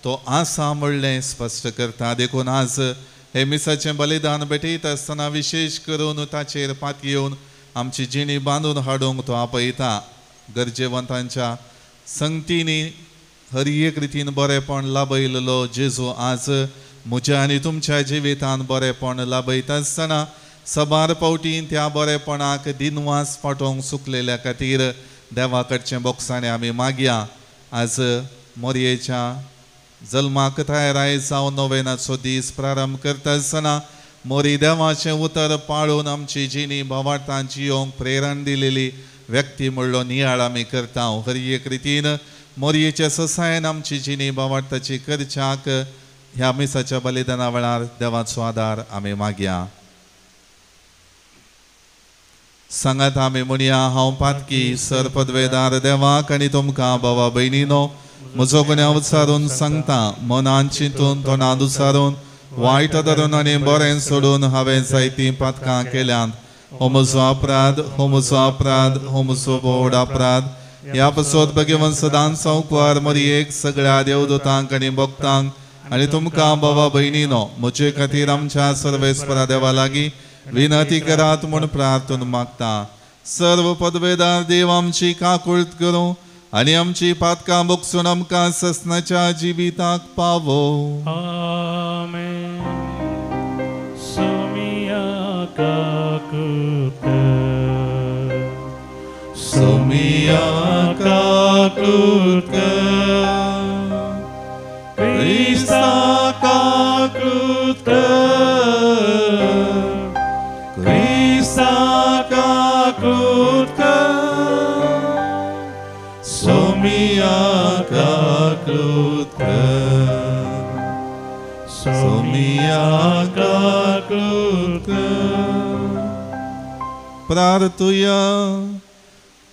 तो आसा म्हणलें स्पश्ट करता. देखून आज हे मिसाचें बलिदान भेटयत आसतना विशेष करून ताचेर पात येवन आमची जिणी बांदून हाडूंक तो आपयता. गरजेवंतांच्या संगतींनी हर एक रितीन बरेपण लाभयलो जेजू आज म्हज्या आनी तुमच्या जिवितांत बरेपण लाभयत आसतना सबार पावटी त्या बरेपणाक दिनवास पाठोवंक चुकलेल्या खातीर देवा कडचें बोगसाणें आमी मागया. आज मोरयेच्या जल्माक तयाराय जावन नोवेनाचो दीस प्रारंभ करता आसतना मोरी देवाचें उतर पाळून आमची जिणी भावार्थान जियोंक प्रेरण दिलेली व्यक्ती म्हणलो नियाळ आमी करता. हर एक रितीन मोरयेच्या ससायन आमची जिणी भावार्थाची करच्याक ह्या मिसाच्या बलिदाना वेळार देवाचो आदार आमी मागया. सांगात आमी म्हणया, हांव पातकी सर पदवेदार देवाक आनी तुमकां भावा भयणीनो म्हजो गुन्यांव विचारून सांगता. मनान चिंतून तोंडांत उचारून वायट धरून आनी बरें सोडून हांवें जायतीं पातकां केल्यांत. हो म्हजो अपराध, हो म्हजो अपराध, हो म्हजो व्हड अपराध. ह्या पासत भगवंत सदांच संकवार मरयेक सगळ्या देवदूतांक आनी भक्तांक आनी तुमकां भावा भयणीनो म्हजे खातीर आमच्या सर्वेस्परा देवा लागीं विनंती करात म्हूण प्रार्थना मागता. सर्व पदवेदार देव आमची काकुळट करूं आनी आमची पातकां बोगसून आमकां ससनाच्या जिविताक पावो. आमेन. सोमिया काकुळट कर. सोमिया काकुळट कर. क्रिस्ता काकुळट कर. क्रिस्ता काकुळट कर. सोमिया काकुळट कर. सोमिया काकुळट कर. प्रार्थुया.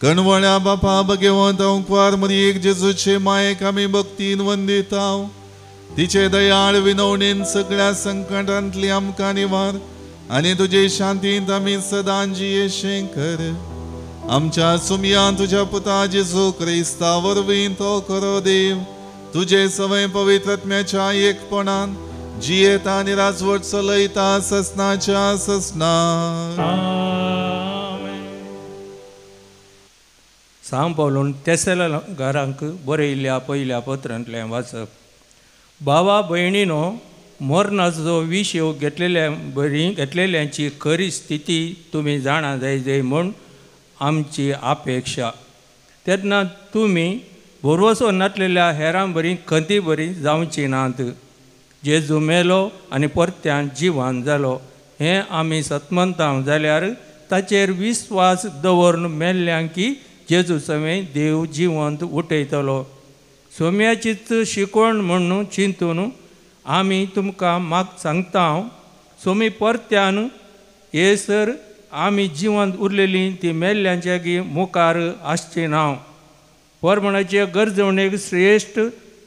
कणवळ्या बापा भगवंत ओंकार मरयेक जेजूचे मायेक आमी भक्तीन वंदिता. तिचे दयाळ विनवणेन सगळ्या संकटांतली आमकां निवार आनी तुजे शांतींत आमी सदां जियेशें कर. आमच्या सुमयान तुज्या पुता जेजू क्रिस्ता वरवीं तो खरो देव तुजे सवय पवित्र आत्म्याच्या एकपणान जियेता आनी राजवट चलयता ससनाच्या ससनार. सांग पावलोन तेसलांकारांक बरयल्ल्या पयल्या पत्रांतल्यान वाचप. भावा भयणीनो, मरणाचो विशय घेतलेल्यांची खरी स्थिती तुमी जाणा जाय म्हूण आमची अपेक्षा. तेन्ना तुमी भरवसो नासलेल्या हेरां बरी खंती बरी जावची नात. जेजू मेलो आनी परत्यान जिवान जालो हें आमी सतमंतांव जाल्यार ताचेर विस्वास दवरून मेल्ल्यांक की जेजू समेत देव जिवंत उठयतलो. सोम्याचीच शिकवण म्हणून चिंतून आमी तुमकां सांगता. सोमी परत्यान येसर आमी जिवंत उरलेलीं ती मेल्ल्यांच्या मुखार आसची ना. परमणाचे गरजवणेक श्रेश्ठ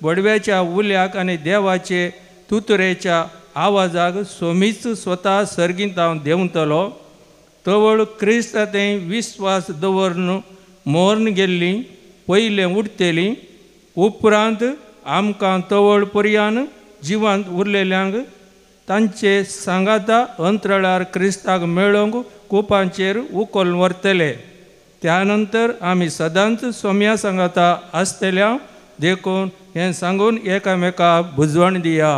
बडव्याच्या उल्याक आनी देवाचे तुतरेच्या आवाजाक सोमीच स्वता सर्गीत हांव देंवतलो. तवळ क्रिस्तांतय विस्वास दवरून मोर्न गेल्लीं पयलें उठतेलीं. उपरांत आमकां तवळ पर्यान जिवंत उरलेल्यांक तांचे सांगाता अंतराळार क्रिस्ताक मेळोवंक कोपांचेर उखोल व्हरतले. त्यानंतर आमी सदांच सोम्या सांगाता आसतल्या देखून हें सांगून एकामेकाक बुजवण दिया.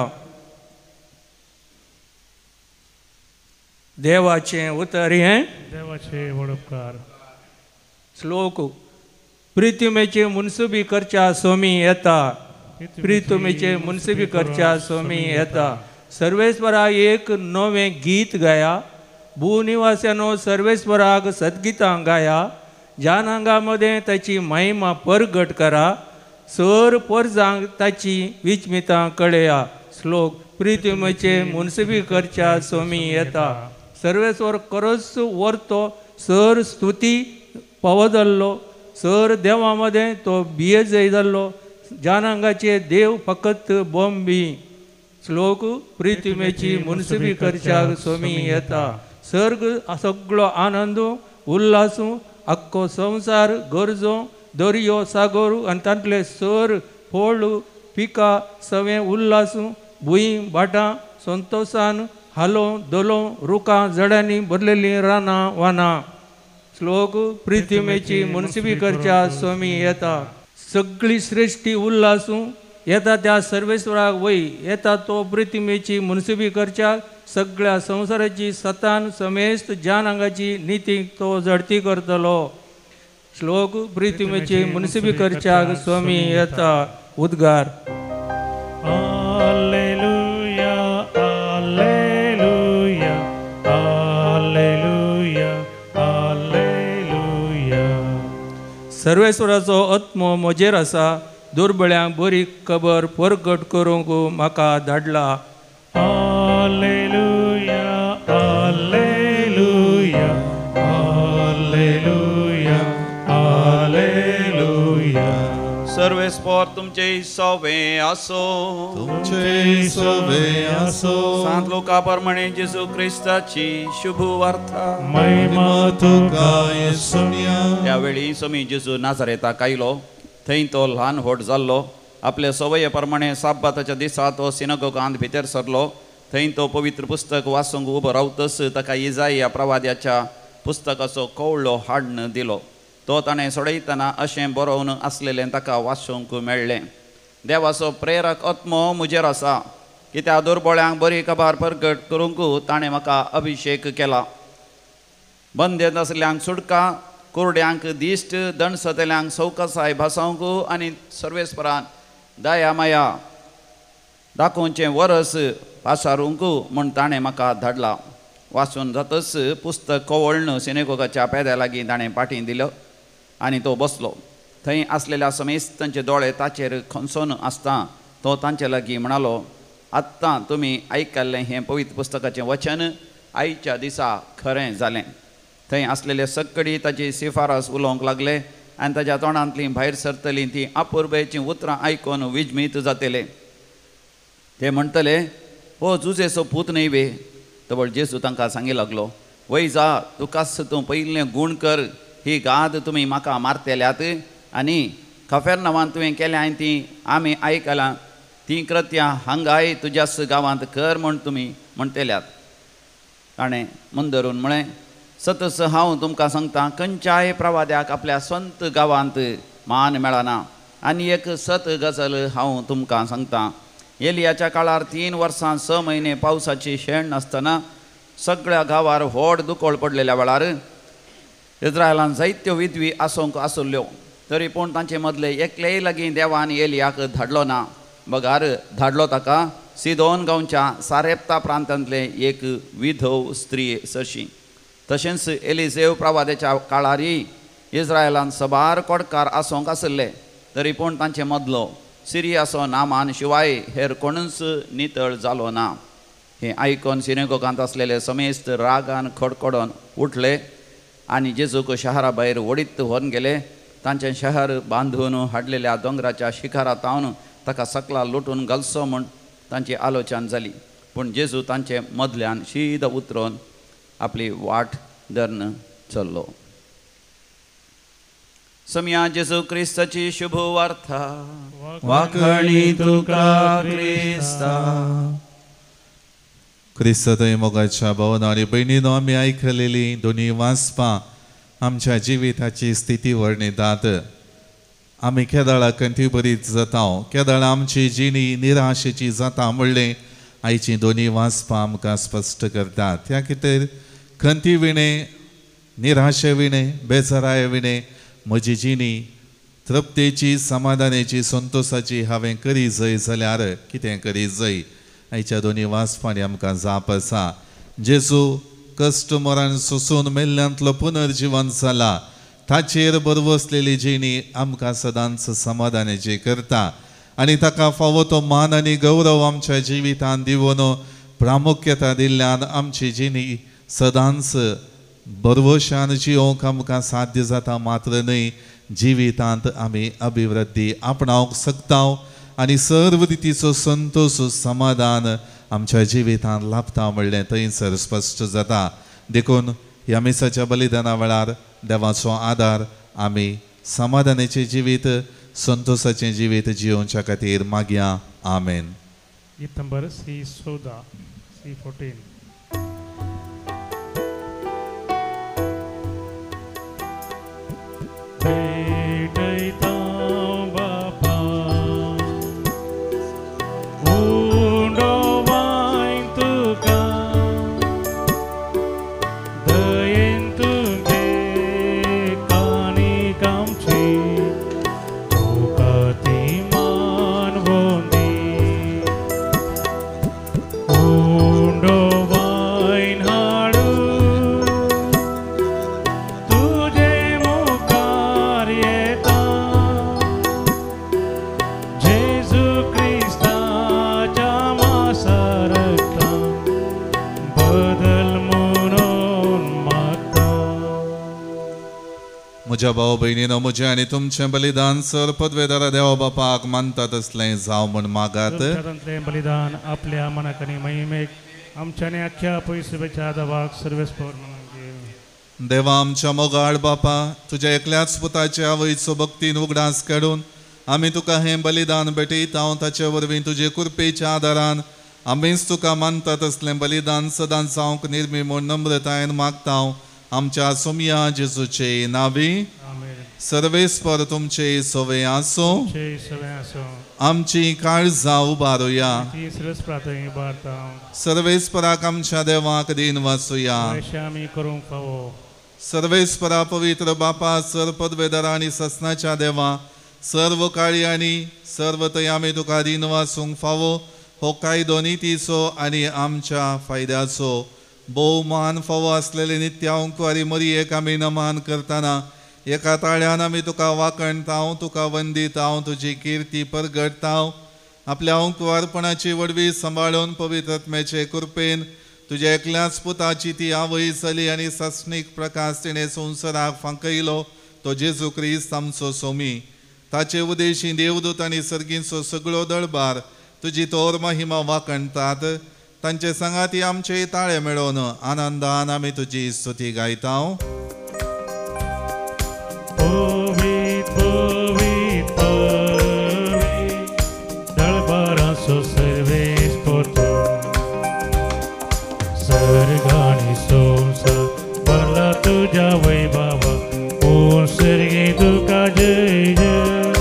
देवाचें उतर हें देवाचे वडपकार. श्लोक. प्रितुमेचे मुनसुबी करच्या सोमी येता. प्रितुमेचे मुनसुबी करच्या सोमी येता. सर्वेस्वरा एक नवें गीत गाया. भूनिवास्यानो सर्वेस्वराक सद्गितां गाया. जानांगामध्ये ताची महिमा परगट करा. सर परजांक ताची विचमितां कळया. श्लोक. प्रितुमेचे मुनसुबी करच्या सोमी येता. सर्वेस्वर करस वरतो सर स्तुती पवदल्लो. सर देवामध्ये तो बियेजय जाल्लो. जानांगाचे देव फकत बोंबी. श्लोक. प्रितुमेची मुनसुबी करच्याक सोमी येता. सर्ग सगळो आनंद उल्हासू आख्खो संवसार गरजो दर्यो सागर आनी तांतले सर फळ पिकां सवें उल्हासू भुंय भाटां संतोशान हालो दोलो रुखां झाडांनी भरलेलीं रानां वानां. श्लोक. प्रितुमेची मुनसुबी करच्या सोमी येता. सगळी सृश्टी उल्हासू येता त्या सर्वेस्वराक वय. येता तो प्रितुमेची मुनसुबी करच्या सगळ्या संवसाराची सतान समेस्त जानांगाची नितीक तो झडती करतलो. श्लोक. प्रितुमेची मुनसुबी करच्याक सोमी येता. उद्गार. Alleluia, Alleluia, Alleluia, Alleluia. सर्वेस्वराचो आत्मो म्हजेर आसा. दुर्बळ्यांक बरी खबर परगट करूंक म्हाका धाडला. Alleluia, Alleluia, Alleluia, Alleluia. सर्वेस्पर तुमचे सवे असो. तुमचे सवे असो. सांत लोका प्रमाणे जेजू क्रिस्ताची शुभ वार्ता. महिमा तुका येसुया. त्यावेळी सोमी जेजू नाझारेताक आयलो. थंय तो ल्हान व्हड जाल्लो. आपल्या सवये प्रमाणे साब्बाताच्या दिसा तो सिनगोगांत भितर सरलो. थंय तो पवित्र पुस्तक वाचूंक उबो रावतस ताका इजाया प्रवाद्याच्या पुस्तकाचो कवळो हाडून दिलो. तो ताणें सोडयतना अशें बरोवन आसलेलें ताका वाचूंक मेळ्ळें. देवाचो प्रेरक आत्मो म्हजेर आसा. कित्याक दुर्बळ्यांक बरी खबर परगट करूंक ताणें म्हाका अभिशेक केला. बंदेत आसल्यांक सुटका, कुरड्यांक दिश्ट, दणसतल्यांक सवकासाय भासावंक आनी सर्वेस्परान दया माया दाखोवचें वरस पासारूंक म्हूण ताणें म्हाका धाडला. वाचून जातच पुस्तक कवळण सिनेगोगाच्या पेद्या लागीं ताणें पाटी दिलो आनी तो बसलो. थंय आसलेल्या समेस्तांचे दोळे ताचेर खंचोन आसता तो तांचे लागीं म्हणालो, आत्तां तुमी आयकल्लें हें पवित्र पुस्तकाचें वचन आयच्या दिसा खरें जालें. थंय आसलेले सगळी ताची शिफारस उलोवंक लागले आनी ताच्या तोंडांतलीं भायर सरतलीं तीं अपुर्बेचीं उतरां आयकून विजमीत जातले. ते म्हणटले, हो जुजेचो पूत न्हय वे. तवळ जेजू तांकां सांगी लागलो, वय जा, तुकाच तूं पयलें गूण कर. ही गाद तुमी म्हाका मारतेल्यात आनी कफेर्नावांत तुवें केल्या आनी तीं आमी आयकलां तीं कृत्यां हांगाय तुज्याच गांवांत कर म्हूण तुमी म्हणटेल्यात. ताणें मुंदरून म्हळें, सतस हांव तुमकां सांगतां, खंयच्याय प्रवाद्याक आपल्या स्वंत गांवांत मान मेळना. आनी एक सत गजाल हांव तुमकां सांगतां, एलियाच्या काळार 3 वर्सां 6 म्हयने पावसाची शेण नासतना सगळ्या गांवार व्हड दुकोळ पडलेल्या वेळार इस्रायलांत जायत्यो विधवी आसोंक आसल्ल्यो. तरी पूण तांचे मदले एकलेय लागीं देवान एलियाक धाडलो ना. बगार धाडलो ताका सिदोन गांवच्या सारेप्ता प्रांतांतले एक विधव स्त्री सरशी. तशेंच एलिजेव प्रवाद्याच्या काळारय इस्रायलांत सबार कोडकार आसोंक आसले. तरी पूण तांचे मदलो सिरियाचो नामान शिवाय हेर कोणूच नितळ जालो ना. हे आयकून सिनेगोगांत असलेले समेस्त रागान खडखडोन उठले आनी जेजूक शहरा भायर ओडीत व्हरून गेले. तांचें शहर बांदून हाडलेल्या दोंगराच्या शिखरार तावन ताका सकला लुटून घालचो म्हूण तांची आलोचना जाली. पूण जेजू तांचे मदल्यान शीद उतरून आपली वाट धरून चल्लो. समया जेजू क्रिस्ताची शुभ वार्ता वाखणी तुका क्रिस्ता. क्रिस्त मोगाच्या भावना आणि बहिणीनो, आमी आयकलेली दोन्ही वाचपां आमच्या जिविताची स्थिती वर्णितात. आमी केदाळा कंठी बरीच जाता, केदाळा आमची जिणी निराशेची जाता म्हणलें आयची दोन्ही वाचपां आमकां स्पश्ट करतात. त्या खातीर खंती विणे, निराशे विणे, बेजाराये विणे म्हजी जिणी तृप्तेची, समाधानाची, संतोषाची हांवें करी जय जाल्यार कितें करी जय आयच्या दोन्ही वाचपांनी आमकां जाप आसा. जेजू कश्ट मरण सोसून मेल्ल्यांतलो पुनर्जीवन जाला. ताचेर बरवसलेली जिणी आमकां सदांच समाधानाची करता आनी ताका फावो तो मान आनी गौरव आमच्या जिवितांत दिवन प्रामुख्यता दिल्ल्यान आमची जिणी सदांच बरवशान जिवंक आमकां साध्य जाता. मात्र न्हय, जिवितांत आमी अभिवृद्धी आपणावंक शकता आनी सर्व रितीचो संतोष, समाधान आमच्या जिवितांत लाभता म्हणलें थंयसर स्पश्ट जाता. देखून ह्या मिसाच्या बलिदाना वेळार देवाचो आदार आमी समाधानाचें जिवीत, संतोषाचें जिवीत जियोवच्या खातीर मागया. आमेन. गीत नंबर C14 C14. म्हज्या भाव भयणीनो, म्हजें आनी तुमचें बलिदान सर पदवेदारा देवा बापाक मानता तसलें जावं म्हण मागात. तुमचें बलिदान आपल्या मनाक आनी महिमेक आमच्या आनी आख्या पयसुबेच्या देवाक सर्वेस्पर म्हणून देवा आमच्या मोगाळ बापा, तुज्या एकल्याच पुताच्या आवयचो भक्तीन उगडास काडून आमी तुका हें बलिदान भेटयता. ताचे वरवीं तुजे कृपेच्या आदारान आमीच तुका मानता तसलें बलिदान सदांच जावंक निर्मी म्हूण नम्रतायेन मागता. आमच्या सोमया जेजूचे नावी सर्वेस्पर तुमचे सवे आसो. आमची काळजां उबारुया. सर्वेस्पराक आमच्या देवाक दिन वाचुया. सर्वेस्परा पवित्र बापा, सर पदवेदारा आनी ससनाच्या देवा, सर्व काळी आनी सर्व थंय आमी तुका दिन वाचूंक फावो हो कायदो नितीचो आनी आमच्या फायद्याचो भोवमान फावो आसलेले नित्य अंकवारी मरयेक आमी नमान करतना एका ताळ्यान आमी तुका वाखणता, तुका वंदिता, तुजी किर्ती परगटता. आपल्या अंकवारपणाची वडवी सांबाळून पवित्रत्म्याचे कृपेन तुज्या एकल्याच पुताची ती आवय जाली आनी सस्नीक प्रकाश तिणें संवसाराक फांकयलो तो जेजू क्रिस्त आमचो सोमी. ताचे उदेशी देवदूत आनी सर्गीचो सगळो दळबार तुजी तोर महिमा वाखणटात. तांचे संगाती आमचे ताळे मेळोवन आनंदान आमी तुजी स्तुती गायता. दळबाराचो सर्वेस्पर सर्गानी संसार भरला तुझ्या वैभवा. ओ सर्गे तुका जय जय.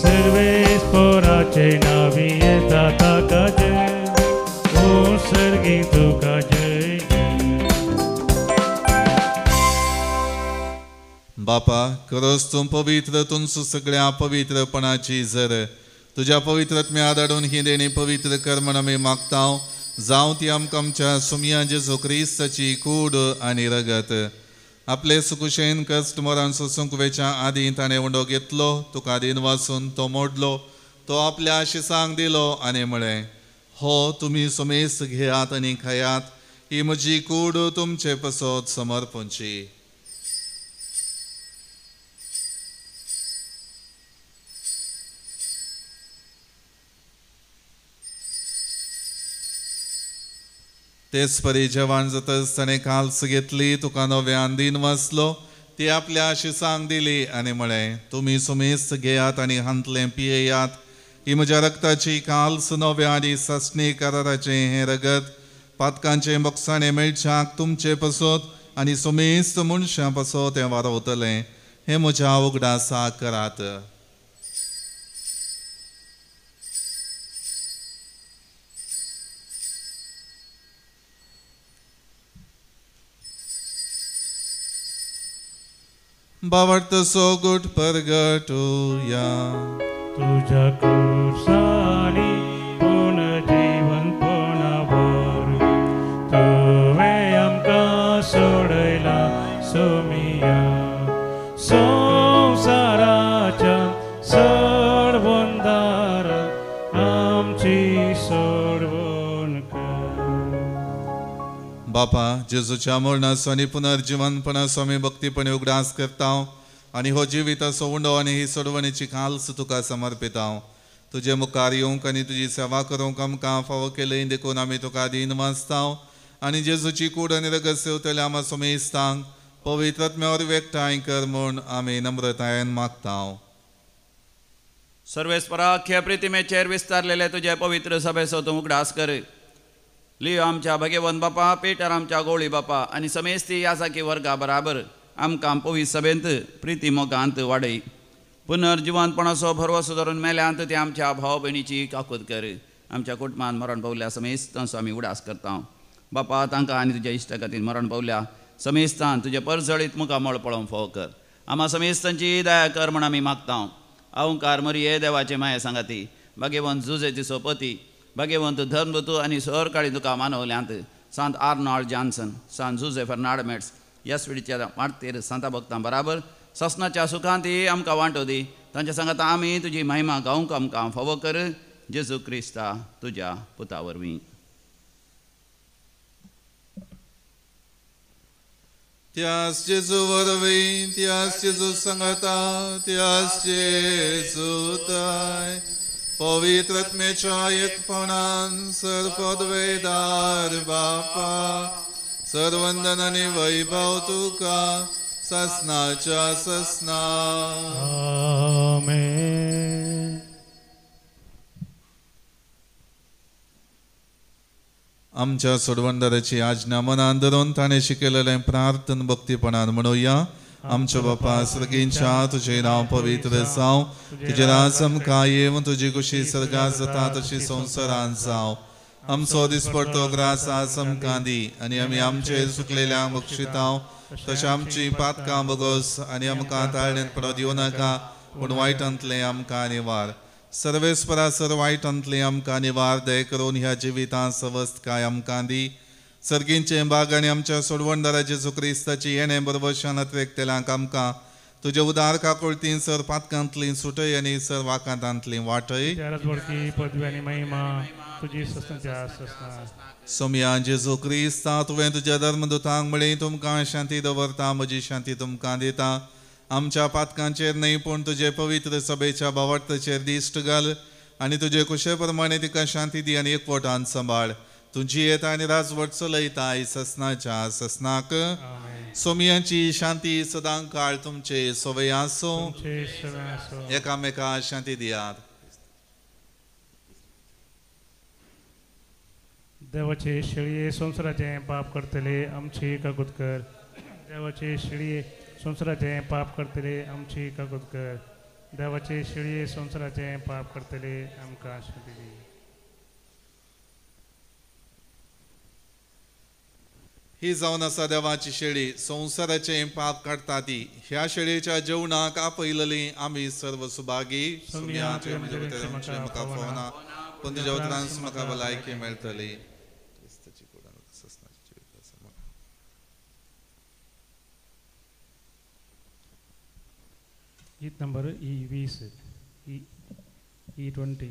सर्वेस्पराचे नावी येता ताका जय. ओ सर्गे तुका जय जय. बापा, खरोच तूं पवित्र, तुमचो सगळ्या पवित्रपणाची जर तुज्या पवित्रत्म्या आदाडून ही देणी पवित्र कर म्हण आमी मागता. जावं ती आमकां आमच्या सुमया जेजू क्रिस्ताची कूड आनी रगत. आपले सुकुशेन कश्ट मरण सोसूंक वेच्या आदीं ताणें उंडो घेतलो, तुका दिन वाचून तो मोडलो, तो आपल्या शिसांक दिलो आनी म्हळें, हो तुम्ही सुमेस घेयात आणि खयात, ही म्हजी कूड तुमचे पसोत समर्पूंची. तेच परी जेवण जातच ताणें काल्स घेतली, तुका नव्यान दिन वाचलो, ती आपल्या शिसांक दिली आनी म्हळें, तुम्ही सुमेस घेयात आनी हांतलें पियेयात, ही म्हज्या रक्ताची काल्स नव्या आनी सस्नी कराराचें हें रगत, पातकांचें मोगसाणें मेळच्याक तुमचे पसोत आनी सुमेस्त मनशां पसोत हें वारवतलें, हें म्हज्या उगडासाक करात. बावडतसो गुट परगटूया. तुझ्या क्रूसानी पुनर्जीवनपणावर तुवें आमकां सोडयला सोमिया. संवसाराच्या सोडवणदार आमची सोडवण कर. बापा जेजूच्या मरणाचो आनी पुनर्जीवनपणाचो आमी भक्तीपणे उगडास करता आनी हो जिवीत असो उंडो आनी ही सोडवणेची काल्स तुका समर्पिता. तुजे मुखार येवंक आनी तुजी सेवा करूंक आमकां फावो केलय देखून आमी तुका दिन वाचता आनी जेजूची कूड आनी रगत सेवतले आमा सुमेस्तांक पवित्र आत्म्यावर व्यक्ताय कर म्हूण आमी नम्रतायेन मागता. सर्वेस्परा अख्ख्या प्रितिमेचेर विस्तारलेले तुझे पवित्र सभेचो तूं उगडास कर. लियो आमच्या भगेवन बापा, पेटर आमच्या गोळी बापा आनी समेस्ती यासाकी वर्गा बराबर आमकां पवित्र सभेंत प्रिती मोगांत वाडय. पुनर्जिवनपणाचो भरवसो धरून मेल्यांत ते आमच्या भाव भयणीची काकूद कर. आमच्या कुटुंबान मरण पावल्या समेस्तांचो आमी उडास करता. बापा तांकां आनी तुज्या इश्टा खातीर मरण पावल्या समेस्तान तुजे परजळीत मुखामळ पळोवंक फावो कर. आम्हा समेस्तांची दया कर म्हण आमी मागता. अवंकार मरिये देवाचे माये सांगाती, भाग्यवंत जुजेची सोपती, भाग्यवंत धर्मदूत आनी सहकाळी तुका मानवल्यांत सांत आर्नॉल्ड जॉन्सन, सांत जुजे फर्नांडमेट्स, यास्विडीच्या मार्तेर सांता भक्तां बराबर ससनाच्या सुखांती आमकां वांटो दी. तांच्या सांगात आमी तुजी महिमा गावंक आमकां फावो कर. जेजू क्रिस्ता तुज्या पुता वरवीं. त्यास जेजू वरवीं, त्यास जेजू सांगता, त्यास जेजूताय पवित्र आत्म्याच्या एकपणान सर्वपदवेदार बापा सर्वंदन आनी वैभव तुका ससनाच्या ससना. आमेन. आमच्या सोडवणदाराची आज्ञा मनान धरून ताणें शिकयलेलें प्रार्थन भक्तीपणान म्हणुया. आमच्या बापा सर्गींच्या तुझे नांव पवित्र जावं, तुजे राज आमकां येवं, तुजी कुशी सर्गांत जाता तशी संवसारांत जावं. आमचो दिसपडटो ग्रास आज आमकां दी आनी आमी आमचे चुकलेल्यांक बक्षितांव, तशें आमची पातकां बगोस आनी आमकां ताळणेंत पडों दिवं नाका, पूण वायटांतलें आमकां निवार. सर्वेस्परा सर वायटांतलें आमकां निवार. दय करून ह्या जिवितांत सवस्त काय आमकां दी. सर्गींचे बाग आनी आमच्या सोडवणदारा जेजू क्रिस्ताची येणें बरवशान व्यक्तेल्यांक आमकां तुजे उदार काकुळतीन सर पातकांतली सुटय आनी सर वाकांतांतली वाटय. त्यारचवडकी पदवी आनी महिमा तुजी ससनाच्या ससना. सोम्या जेजू क्रिस्ता तुवें तुज्या धर्मदुतांक म्हळें तुमकां शांती दवरता, म्हजी शांती तुमकां दिता. आमच्या पातकांचेर न्हय पूण तुजे पवित्र सभेच्या भावार्थाचेर दिश्ट घाल आनी तुजे कुशे प्रमाणे तिका शांती दी आनी एकवटान सांबाळ. तुजी येता आनी राजवट चलयताय ससनाच्या ससनाक. सोमयांची शांती सदां काळ तुमचे सोवे आसो. एकामेका शांती दियात. देवाचे शेळये संवसाराचें पाप करतले आमची काकूद कर. देवाचे शेळये संवसाराचें पाप करतले आमची काकूद कर. देवाचे शेळये संवसाराचें पाप करतले आमकां शांती दी. ही जावन आसा देवाची शेळी, संवसाराचें पाप काडटा ती. ह्या शेळयेच्या जेवणाक आपयलली आमी सर्व सुभागी. म्हाका फोना पूण तुज्या उतरांत म्हाका भलायकी मेळटली. गीत नंबर E20 E20.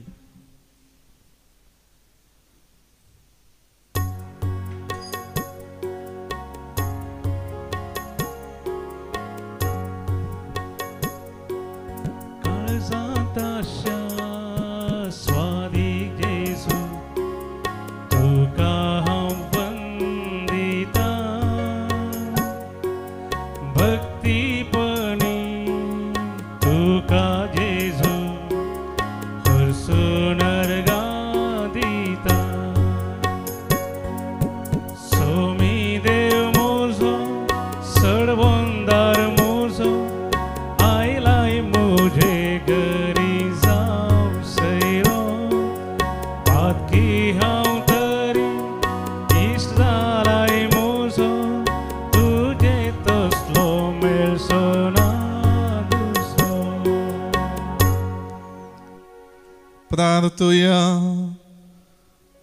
प्रार्थुया.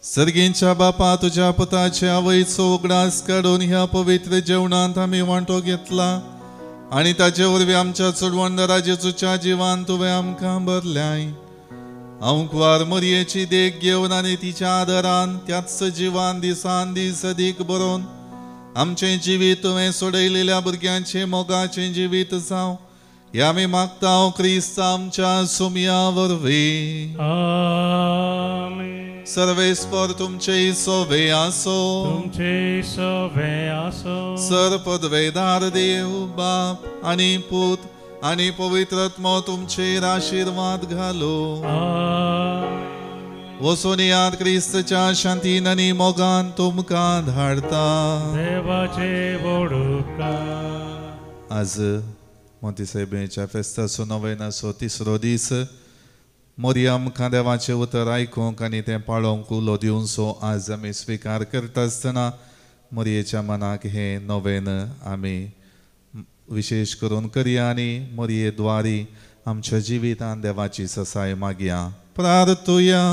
सर्गींच्या बापा, तुझ्या पुताचे आवयचो उगडास काढून ह्या पवित्र जेवणांत आम्ही वांटो घेतला आणि ताचे वरवीं आमच्या चुडवंदरा जेजूच्या जिवान तुवें आमकां भरल्याय. अंकवार मरयेची देख घेवन आनी तिच्या आदारान त्याच जिवान दिसान दीस अदीक बरोवन आमचें जिवीत तुवें सोडयलेल्या भुरग्यांचे मोगाचें जिवीत जावं हे आमी मागता क्रिस्त आमच्या सुमया वरवीं. आमेन. सर्वेस्पर तुमचे सोवे आसो. तुमचे सोवे आसो. सर्वपदवेदार देव बाप आणि पूत आणि पवित्रत्म तुमचेर आशीर्वाद घालो. वचून याद क्रिस्तच्या शांतीन आनी मोगान तुमकां धाडता. देवाचे उपकार. आज मोतीसाहेबीच्या फेस्ताचो नोवेनाचो तिसरो दीस. मोरयाम देवाचें उतर आयकूंक आनी तें पाळोवंक उलो दिवचो आज आमी स्विकार करता आसतना मोरयेच्या मनाक हें नोवेन आमी विशेष करून करया आनी मोरये द्वारी आमच्या जिवितांत देवाची ससाय मागया. प्रार्थुया.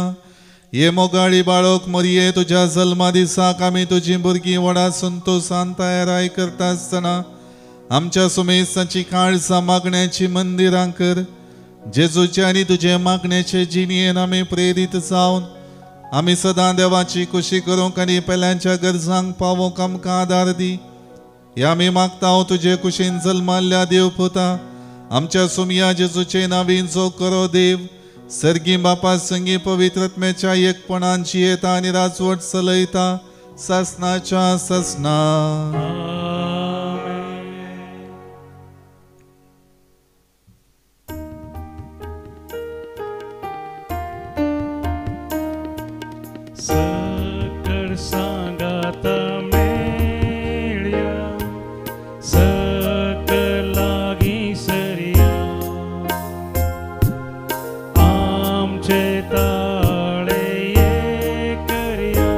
ये मोगाळी बाळोक मोरये, तुज्या जल्मा दिसाक आमी तुजी भुरगीं व्हडा संतोशान तयाराय करता आसतना आमच्या सुमेसाची काळजा मागण्याची मंदिरां कर. जेजूचे आनी तुजे मागण्याचे जिणयेन आमी प्रेरीत जावन आमी सदां देवाची खुशी करूंक आनी पेल्यांच्या गरजांक पावोवंक आमकां आदार दी. हे आमी मागता तुजे कुशीन जल्माल्ल्या देव पुता आमच्या सुमया जेजूचे नांवीन जो करो देव सर्गी बापा संगी पवित्रत्म्याच्या एकपणान जियेता आनी राजवट चलयता सासनाच्या सासना. सकळ सांगात मेळया, सकळ लागी सरया, आमचे ताळे ये करया,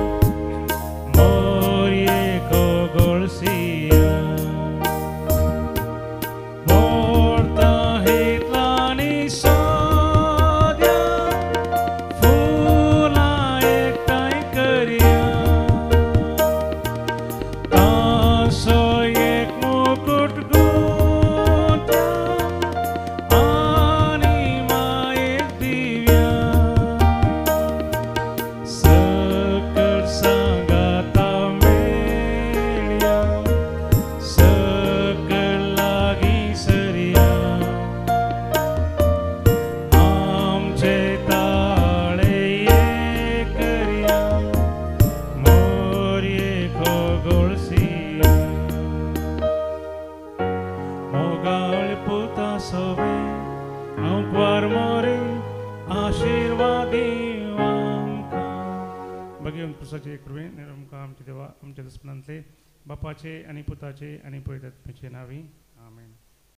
मोरये कोगोळसिया. मोरता हेतलानी सोद्या, फुला एकठांय करया, तासो एक मुकुट गुंथया, आनी मायेक दिवया. सकळ सांगाता मेळया, सकळ लागी सरया, आमचे ताळे ये करया, मोरये कोगोळसिया. मोगाळ पुता सोबे अंकवार मोरे आशीर्वादी आमकां. भगवंत पुरुषाचे कृपे निरंकार आमचे देवा आमच्या दसपणांतले बापाचे आणि पुताचे आणि पवित्रात्म्याचे नावी. आमेन.